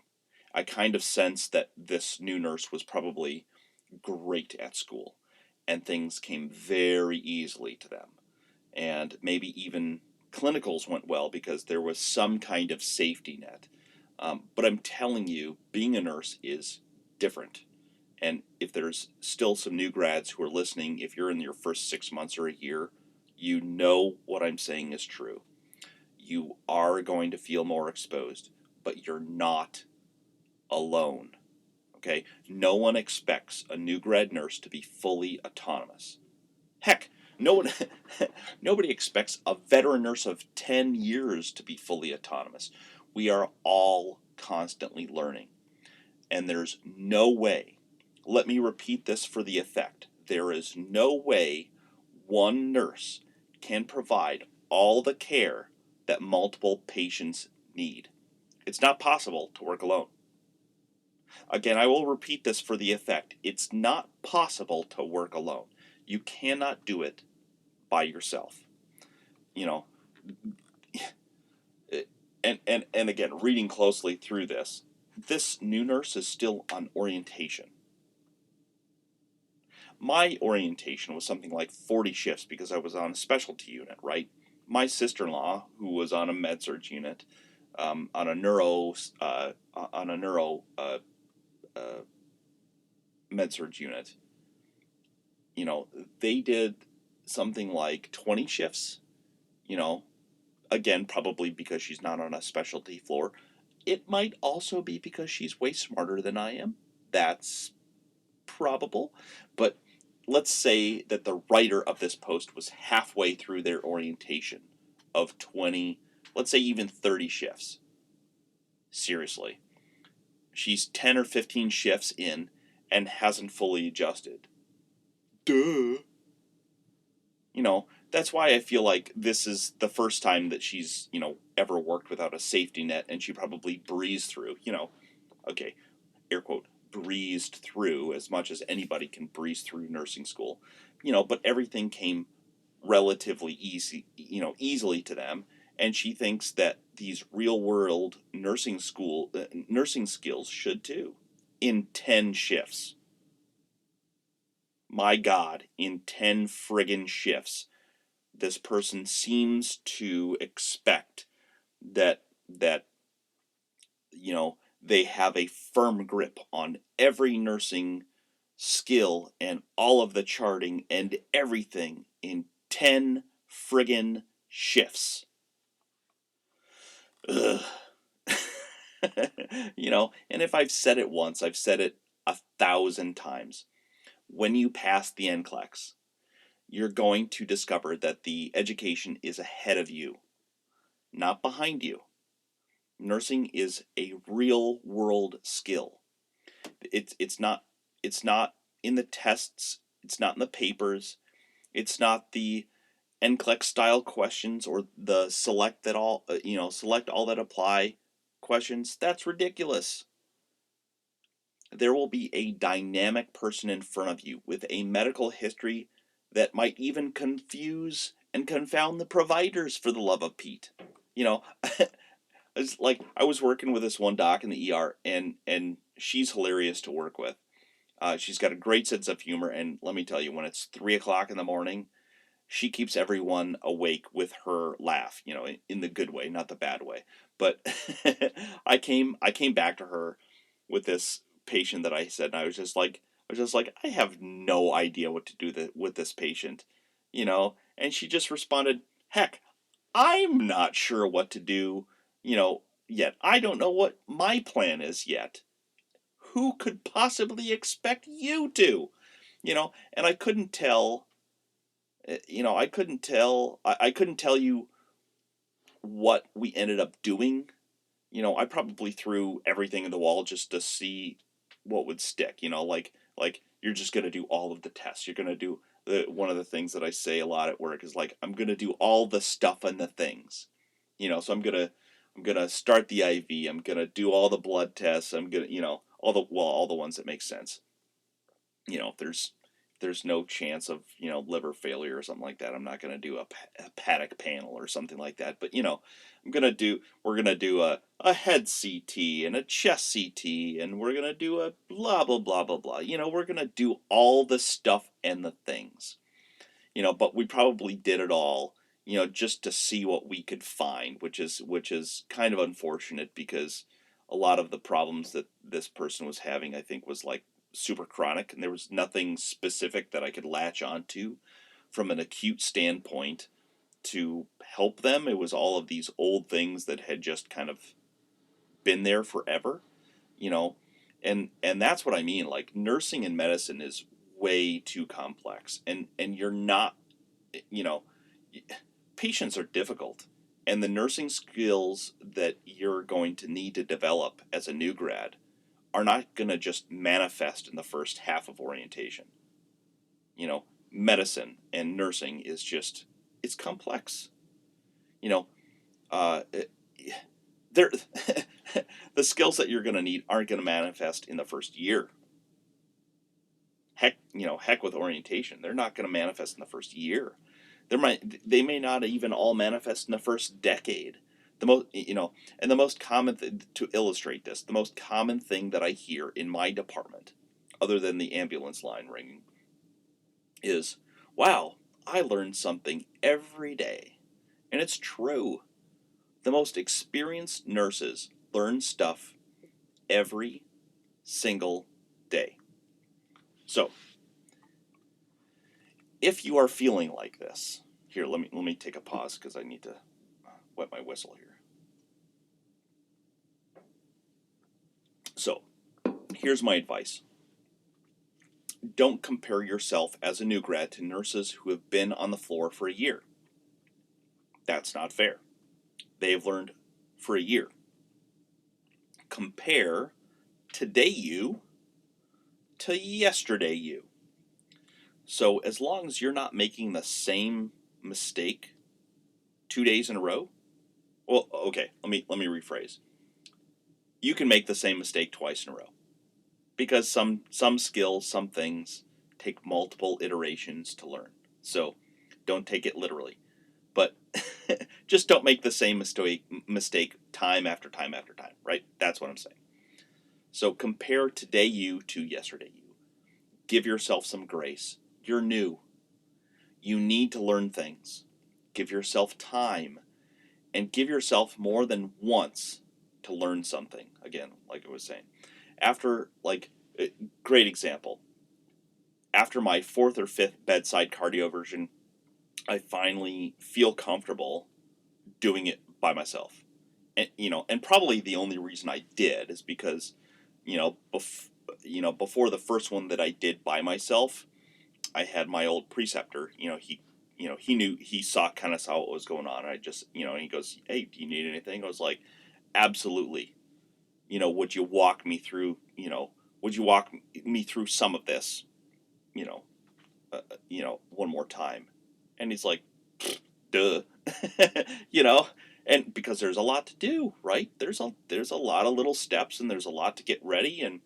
I kind of sense that this new nurse was probably great at school. and things came very easily to them. And maybe even clinicals went well because there was some kind of safety net. But I'm telling you, being a nurse is different. And if there's still some new grads who are listening, if you're in your first 6 months or a year, you know what I'm saying is true. You are going to feel more exposed, but you're not alone. Okay? No one expects a new grad nurse to be fully autonomous. Heck, no one, nobody expects a veteran nurse of 10 years to be fully autonomous. We are all constantly learning. And there's no way, let me repeat this for the effect, there is no way one nurse can provide all the care that multiple patients need. It's not possible to work alone. Again, I will repeat this for the effect. It's not possible to work alone. You cannot do it by yourself. You know, and again, reading closely through this new nurse is still on orientation. My orientation was something like 40 shifts because I was on a specialty unit, right? My sister-in-law, who was on a med-surg unit, on a neuro med-surg unit, you know, they did something like 20 shifts, you know, again, probably because she's not on a specialty floor. It might also be because she's way smarter than I am. That's probable. But let's say that the writer of this post was halfway through their orientation of 20, let's say even 30 shifts. Seriously. She's 10 or 15 shifts in and hasn't fully adjusted. Duh. You know, that's why I feel like this is the first time that she's, you know, ever worked without a safety net, and she probably breezed through, you know, okay, air quote, breezed through as much as anybody can breeze through nursing school, you know, but everything came relatively easily to them, and she thinks that these real world nursing skills should too, in 10 shifts. My God, in 10 friggin' shifts, this person seems to expect that you know, they have a firm grip on every nursing skill and all of the charting and everything in 10 friggin' shifts. Ugh. You know, and if I've said it once, I've said it 1,000 times. When you pass the NCLEX, you're going to discover that the education is ahead of you, not behind you. Nursing is a real world skill. It's not in the tests, it's not in the papers, it's not the NCLEX style questions or the select all that apply questions. That's ridiculous. There will be a dynamic person in front of you with a medical history that might even confuse and confound the providers, for the love of Pete. You know, it's like I was working with this one doc in the ER, and she's hilarious to work with. She's got a great sense of humor, and let me tell you, when it's 3 o'clock in the morning, she keeps everyone awake with her laugh. You know, in the good way, not the bad way. But I came back to her with this patient that I said, and I was just like, I have no idea what to do with this patient, you know. And she just responded, "Heck, I'm not sure what to do, you know, yet. I don't know what my plan is yet. Who could possibly expect you to?" You know, and I couldn't tell, I couldn't tell you what we ended up doing. You know, I probably threw everything in the wall just to see what would stick, you know, like you're just going to do all of the tests. You're going to do one of the things that I say a lot at work is like, I'm going to do all the stuff and the things, you know, so I'm going to start the IV. I'm going to do all the blood tests. I'm going to, you know, all the ones that make sense. You know, if there's no chance of, liver failure or something like that. I'm not going to do a hepatic panel or something like that. But, we're going to do a head CT and a chest CT, and we're going to do a blah, blah, blah, blah, blah. We're going to do all the stuff and the things, but we probably did it all, just to see what we could find, which is kind of unfortunate because a lot of the problems that this person was having, I think, was like super chronic, and there was nothing specific that I could latch onto from an acute standpoint to help them. It was all of these old things that had just kind of been there forever, you know, and that's what I mean. Like, nursing and medicine is way too complex, and you're not, you know, patients are difficult, and the nursing skills that you're going to need to develop as a new grad are not going to just manifest in the first half of orientation. Medicine and nursing is just, it's complex. You know, uh, there, the skills that you're going to need aren't going to manifest in the first year. Heck with orientation, they're not going to manifest in the first year. They may not even all manifest in the first decade. And the most common to illustrate this, the most common thing that I hear in my department, other than the ambulance line ringing, is, "Wow, I learned something every day." And it's true. The most experienced nurses learn stuff every single day. So, if you are feeling like this, here, let me take a pause because I need to wet my whistle here. So, here's my advice. Don't compare yourself as a new grad to nurses who have been on the floor for a year. That's not fair. They've learned for a year. Compare today you to yesterday you. So as long as you're not making the same mistake 2 days in a row, well, okay, let me rephrase. You can make the same mistake twice in a row, because some skills, some things take multiple iterations to learn. So don't take it literally, but just don't make the same mistake time after time after time, right? That's what I'm saying. So compare today you to yesterday you. Give yourself some grace. You're new. You need to learn things. Give yourself time, and give yourself more than once to learn something. Again, like I was saying, after, great example. After my 4th or 5th bedside cardioversion, I finally feel comfortable doing it by myself. And probably the only reason I did is because, before the first one that I did by myself, I had my old preceptor. He saw what was going on. I just, and he goes, "Hey, do you need anything?" I was like, "Absolutely. Would you walk me through? Would you walk me through some of this? You know, one more time." And he's like, "Duh," you know. And because there's a lot to do, right? There's a lot of little steps, and there's a lot to get ready, and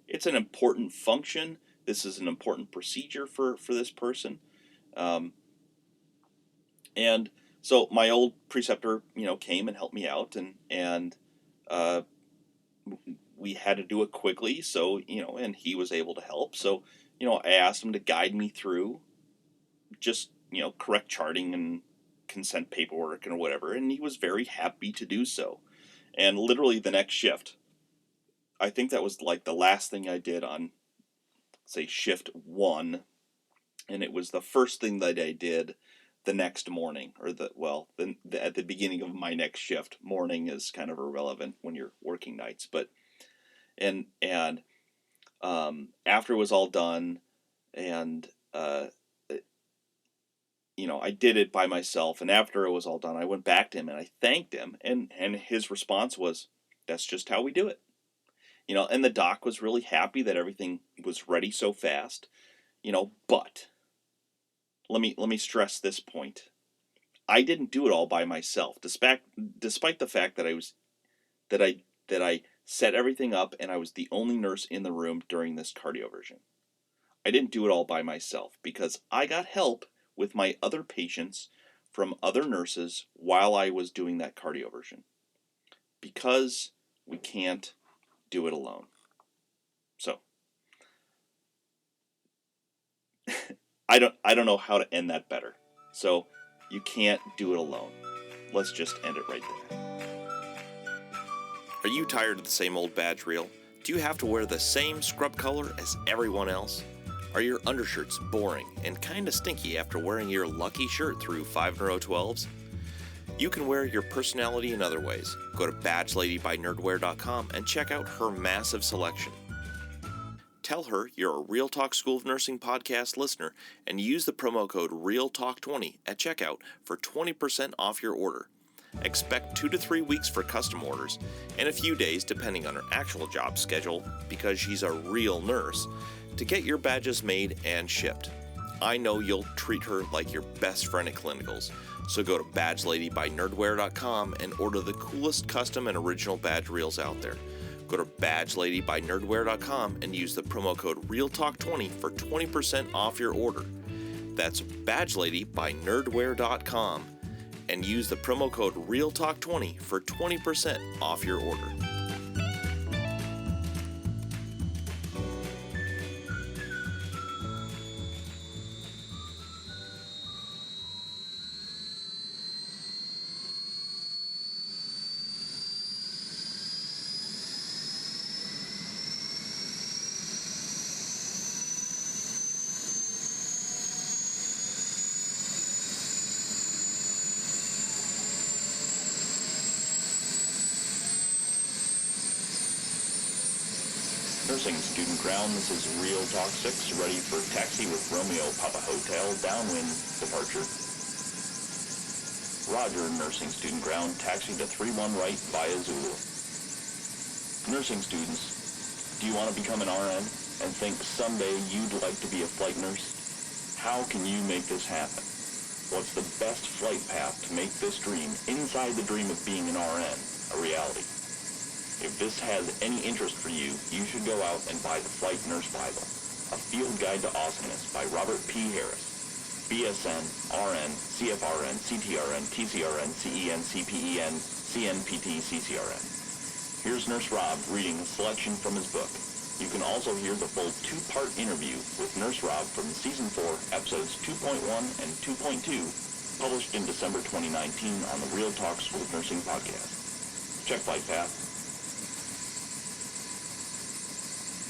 it's an important function. This is an important procedure for this person. Um, and so my old preceptor, came and helped me out, and uh, we had to do it quickly. So, and he was able to help. So, I asked him to guide me through just, correct charting and consent paperwork and whatever. And he was very happy to do so. And literally the next shift, I think that was like the last thing I did on, say, shift 1, and it was the first thing that I did the next morning, or at the beginning of my next shift. Morning is kind of irrelevant when you're working nights, but and after it was all done, and I did it by myself, and after it was all done, I went back to him and I thanked him, and his response was, "That's just how we do it." And the doc was really happy that everything was ready so fast. But let me stress this point. I didn't do it all by myself, despite the fact that I set everything up, and I was the only nurse in the room during this cardioversion. I didn't do it all by myself because I got help with my other patients from other nurses while I was doing that cardioversion. Because we can't do it alone. So I don't know how to end that better. So you can't do it alone. Let's just end it right there. Are you tired of the same old badge reel? Do you have to wear the same scrub color as everyone else? Are your undershirts boring and kinda stinky after wearing your lucky shirt through 5 in a row 12s? You can wear your personality in other ways. Go to badgeladybynerdwear.com and check out her massive selection. Tell her you're a Real Talk School of Nursing podcast listener and use the promo code REALTALK20 at checkout for 20% off your order. Expect 2 to 3 weeks for custom orders and a few days depending on her actual job schedule because she's a real nurse to get your badges made and shipped. I know you'll treat her like your best friend at clinicals, so go to badgeladybynerdwear.com and order the coolest custom and original badge reels out there. Go to badgeladybynerdwear.com and use the promo code REALTALK20 for 20% off your order. That's badgeladybynerdwear.com and use the promo code REALTALK20 for 20% off your order. Nursing student ground, this is Real Talk 6, ready for taxi with Romeo Papa Hotel, downwind departure. Roger, nursing student ground, taxi to 31 right via Zulu. Nursing students, do you want to become an RN and think someday you'd like to be a flight nurse? How can you make this happen? What's the best flight path to make this dream, inside the dream of being an RN, a reality? If this has any interest for you, you should go out and buy the Flight Nurse Bible, a field guide to awesomeness by Robert P. Harris, BSN, RN, CFRN, CTRN, TCRN, CEN, CPEN, CNPT, CCRN. Here's Nurse Rob reading a selection from his book. You can also hear the full 2-part interview with Nurse Rob from Season 4, Episodes 2.1 and 2.2, published in December 2019 on the Real Talk School of Nursing podcast. Check flight path.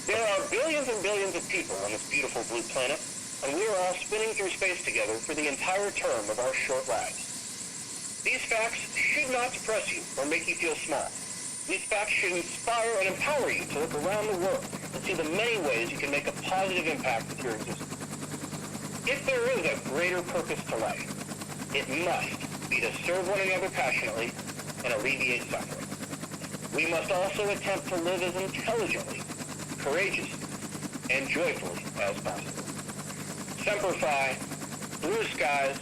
There are billions and billions of people on this beautiful blue planet, and we are all spinning through space together for the entire term of our short lives. These facts should not depress you or make you feel small. These facts should inspire and empower you to look around the world and see the many ways you can make a positive impact with your existence. If there is a greater purpose to life, it must be to serve one another passionately and alleviate suffering. We must also attempt to live as intelligently, courageously, and joyfully as possible. Semper Fi, blue skies,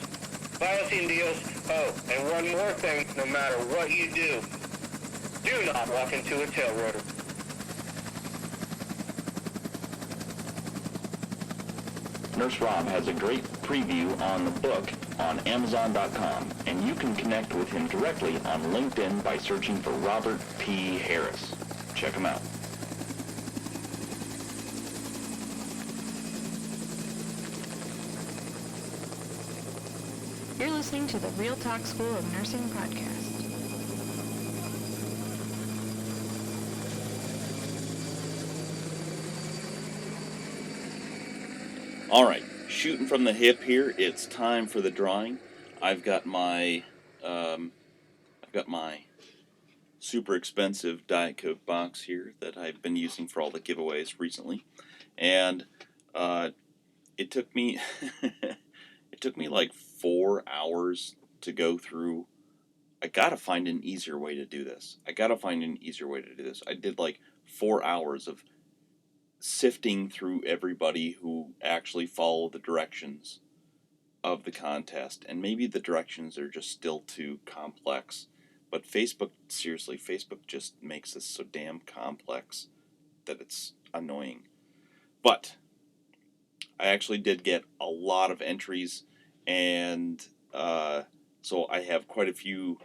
Vios Indios. Oh, and one more thing, no matter what you do not walk into a tail rotor. Nurse Rob has a great preview on the book on Amazon.com, and you can connect with him directly on LinkedIn by searching for Robert P. Harris. Check him out. You're listening to the Real Talk School of Nursing podcast. All right, shooting from the hip here. It's time for the drawing. I've got my super expensive Diet Coke box here that I've been using for all the giveaways recently, and it took me like 4 hours to go through. I gotta find an easier way to do this. I did like 4 hours of sifting through everybody who actually follow the directions of the contest, and maybe the directions are just still too complex, but Facebook just makes this so damn complex that it's annoying. But I actually did get a lot of entries, and so I have quite a few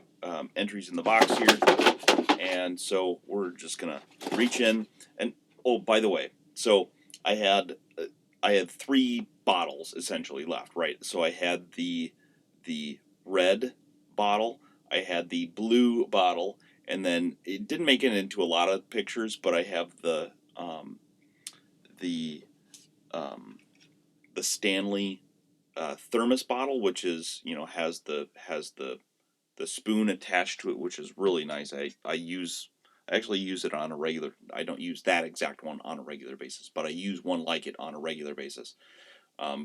entries in the box here, and so we're just gonna reach in. And oh, by the way, so I had 3 bottles essentially left, right? So I had the red bottle, I had the blue bottle, and then it didn't make it into a lot of pictures, but I have the the Stanley thermos bottle, which is, you know, has the spoon attached to it, which is really nice. I actually use it on a regular. I don't use that exact one on a regular basis, but I use one like it on a regular basis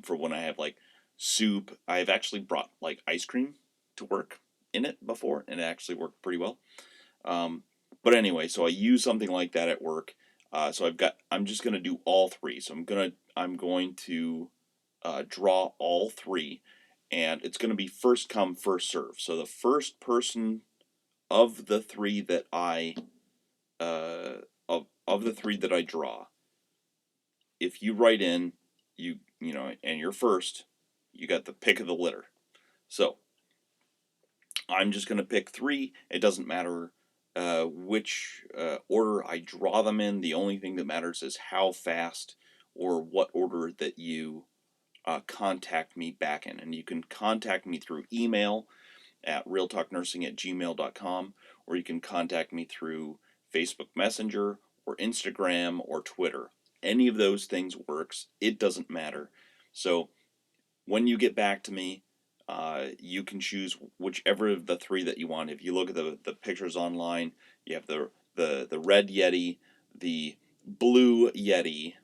for when I have like soup. I've actually brought like ice cream to work in it before, and it actually worked pretty well. Um, but anyway, so I use something like that at work. So I'm just gonna do all 3. So I'm going to draw all 3, and it's gonna be first come first serve. So the first person of the 3 that I of the 3 that I draw, if you write in, you know, and you're first, you got the pick of the litter. So I'm just gonna pick 3. It doesn't matter which order I draw them in. The only thing that matters is how fast or what order that you contact me back in. And you can contact me through email at realtalknursing@gmail.com, or you can contact me through Facebook Messenger or Instagram or Twitter. Any of those things works. It doesn't matter. So when you get back to me, you can choose whichever of the 3 that you want. If you look at the pictures online, you have the red Yeti, the blue Yeti,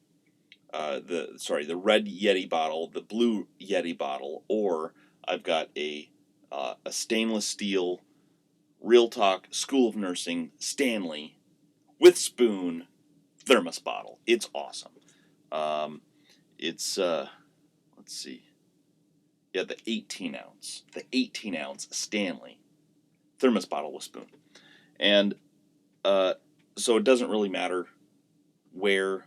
the red Yeti bottle, the blue Yeti bottle, or I've got a stainless steel Real Talk School of Nursing Stanley with spoon thermos bottle. It's awesome. It's let's see. Yeah, the 18 ounce Stanley thermos bottle with spoon. And so it doesn't really matter where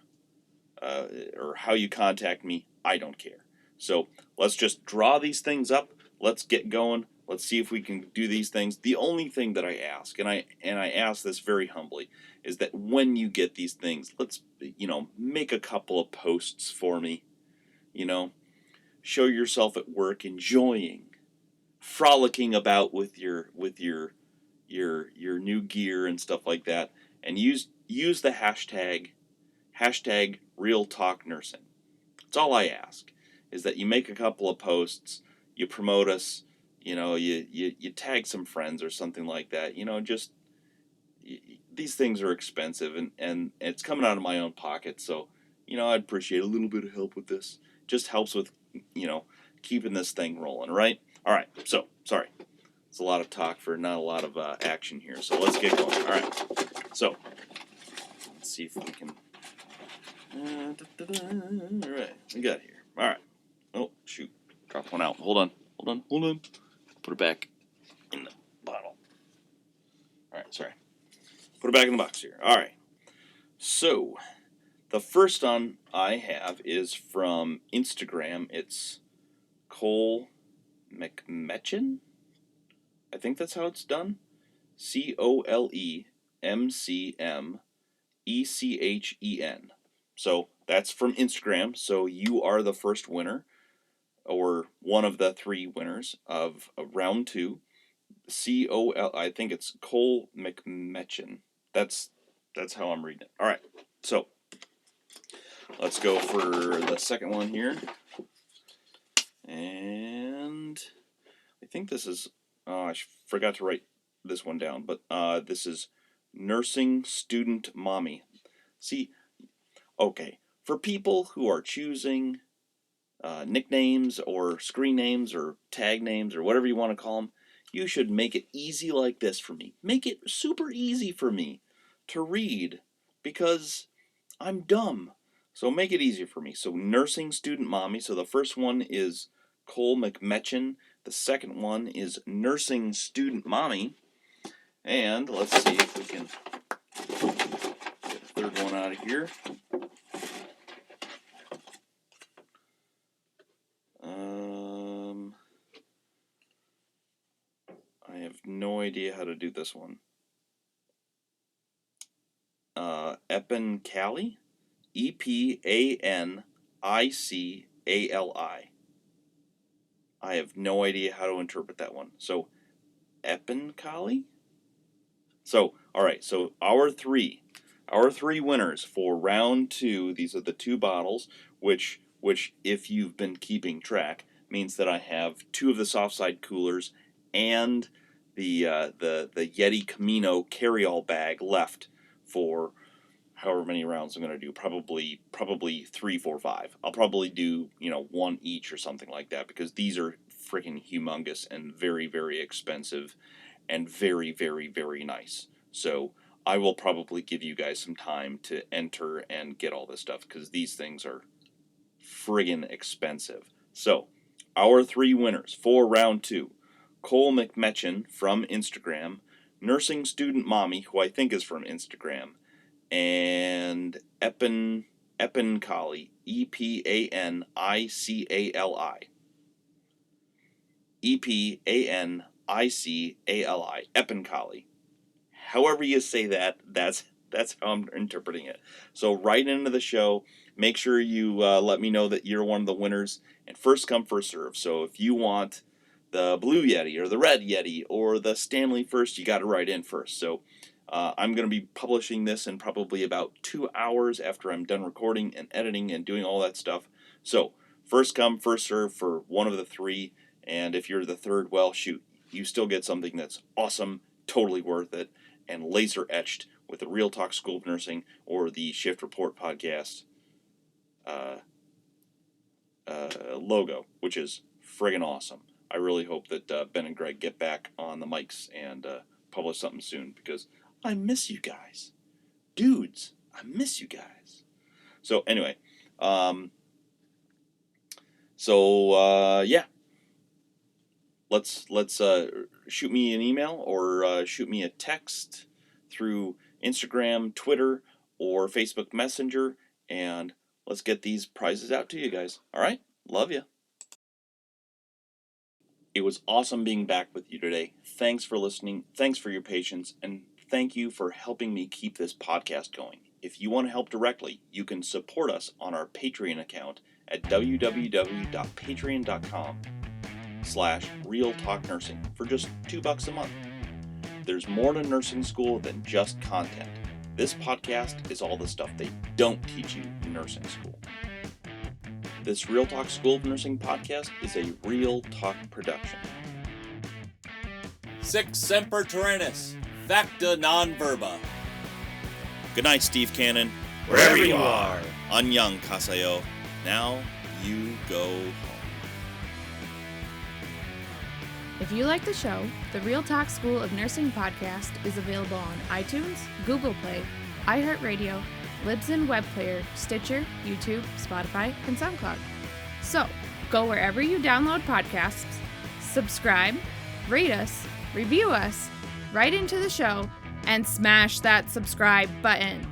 or how you contact me. I don't care. So let's just draw these things up. Let's get going. Let's see if we can do these things. The only thing that I ask, and I ask this very humbly, is that when you get these things, let's, you know, make a couple of posts for me. You know, show yourself at work enjoying, frolicking about with your new gear and stuff like that, and use the hashtag Real Talk Nursing. That's all I ask, is that you make a couple of posts, you promote us, you know, you tag some friends or something like that. You know, just these things are expensive, and it's coming out of my own pocket, so, you know, I'd appreciate a little bit of help with this. Just helps with, you know, keeping this thing rolling, right? All right, so, sorry. It's a lot of talk for not a lot of action here, so let's get going. All right, so, let's see if we can... all right, we got here. All right. Oh, shoot. Dropped one out. Hold on. Put it back in the bottle. All right, sorry. Put it back in the box here. All right. So, the first one I have is from Instagram. It's Cole McMechen. I think that's how it's done. ColeMcmEchen. So that's from Instagram. So you are the first winner, or one of the 3 winners of round 2. I think it's Cole McMechen. That's how I'm reading it. All right. So let's go for the second one here. And I think this is, I forgot to write this one down, but this is Nursing Student Mommy. See, okay, for people who are choosing nicknames or screen names or tag names or whatever you want to call them, you should make it easy like this for me. Make it super easy for me to read, because I'm dumb. So make it easier for me. So Nursing Student Mommy. So the first one is Cole McMechen. The second one is Nursing Student Mommy. And let's see if we can get the third one out of here. have no idea how to do this one. Epencali? Epencali. I have no idea how to interpret that one. So, Epencali? So, all right. So our three winners for round 2. These are the 2 bottles, which if you've been keeping track, means that I have 2 of the soft side coolers and the Yeti Camino carry-all bag left for however many rounds I'm going to do. Probably 3, 4, 5. I'll probably do 1 each or something like that, because these are freaking humongous and very, very expensive and very, very, very nice. So I will probably give you guys some time to enter and get all this stuff, because these things are friggin' expensive. So our 3 winners for round 2: Cole McMetchin from Instagram, Nursing Student Mommy, who I think is from Instagram, and Epencali, Epencali, Epencali, Epencali. However you say that, that's how I'm interpreting it. So write into the show. Make sure you let me know that you're one of the winners, and first come, first serve. So if you want the blue Yeti or the red Yeti or the Stanley first, you got to write in first. So I'm going to be publishing this in probably about 2 hours after I'm done recording and editing and doing all that stuff. So first come, first serve for one of the 3. And if you're the 3rd, well, shoot, you still get something that's awesome, totally worth it, and laser etched with the Real Talk School of Nursing or the Shift Report podcast logo, which is friggin' awesome. I really hope that Ben and Greg get back on the mics and publish something soon, because I miss you guys. Dudes, I miss you guys. So anyway, yeah. Let's shoot me an email or shoot me a text through Instagram, Twitter, or Facebook Messenger, and let's get these prizes out to you guys. All right? Love you. It was awesome being back with you today. Thanks for listening. Thanks for your patience, and thank you for helping me keep this podcast going. If you want to help directly, you can support us on our Patreon account at www.patreon.com/Real Talk Nursing for just $2 a month. There's more to nursing school than just content. This podcast is all the stuff they don't teach you in nursing school. This Real Talk School of Nursing podcast is a Real Talk production. Sic semper tyrannis, facta non verba. Good night, Steve Cannon. Wherever you are. Annyeong kasayo. Now you go home. If you like the show, the Real Talk School of Nursing podcast is available on iTunes, Google Play, iHeartRadio, Libsyn Web Player, Stitcher, YouTube, Spotify, and SoundCloud. So, go wherever you download podcasts, subscribe, rate us, review us, write into the show, and smash that subscribe button.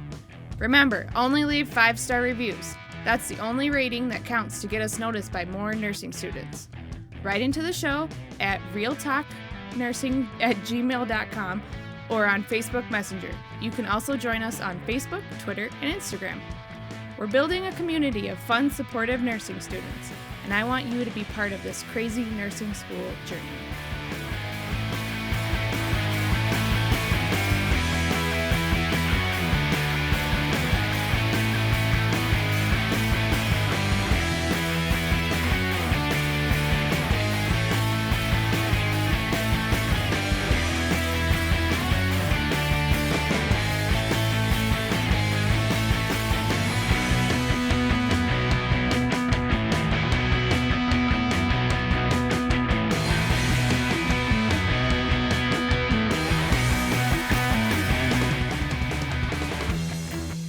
Remember, only leave 5-star reviews. That's the only rating that counts to get us noticed by more nursing students. Write into the show at realtalknursing@gmail.com or on Facebook Messenger. You can also join us on Facebook, Twitter, and Instagram. We're building a community of fun, supportive nursing students, and I want you to be part of this crazy nursing school journey.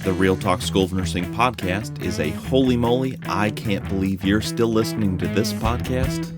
The Real Talk School of Nursing podcast is a holy moly, I can't believe you're still listening to this podcast.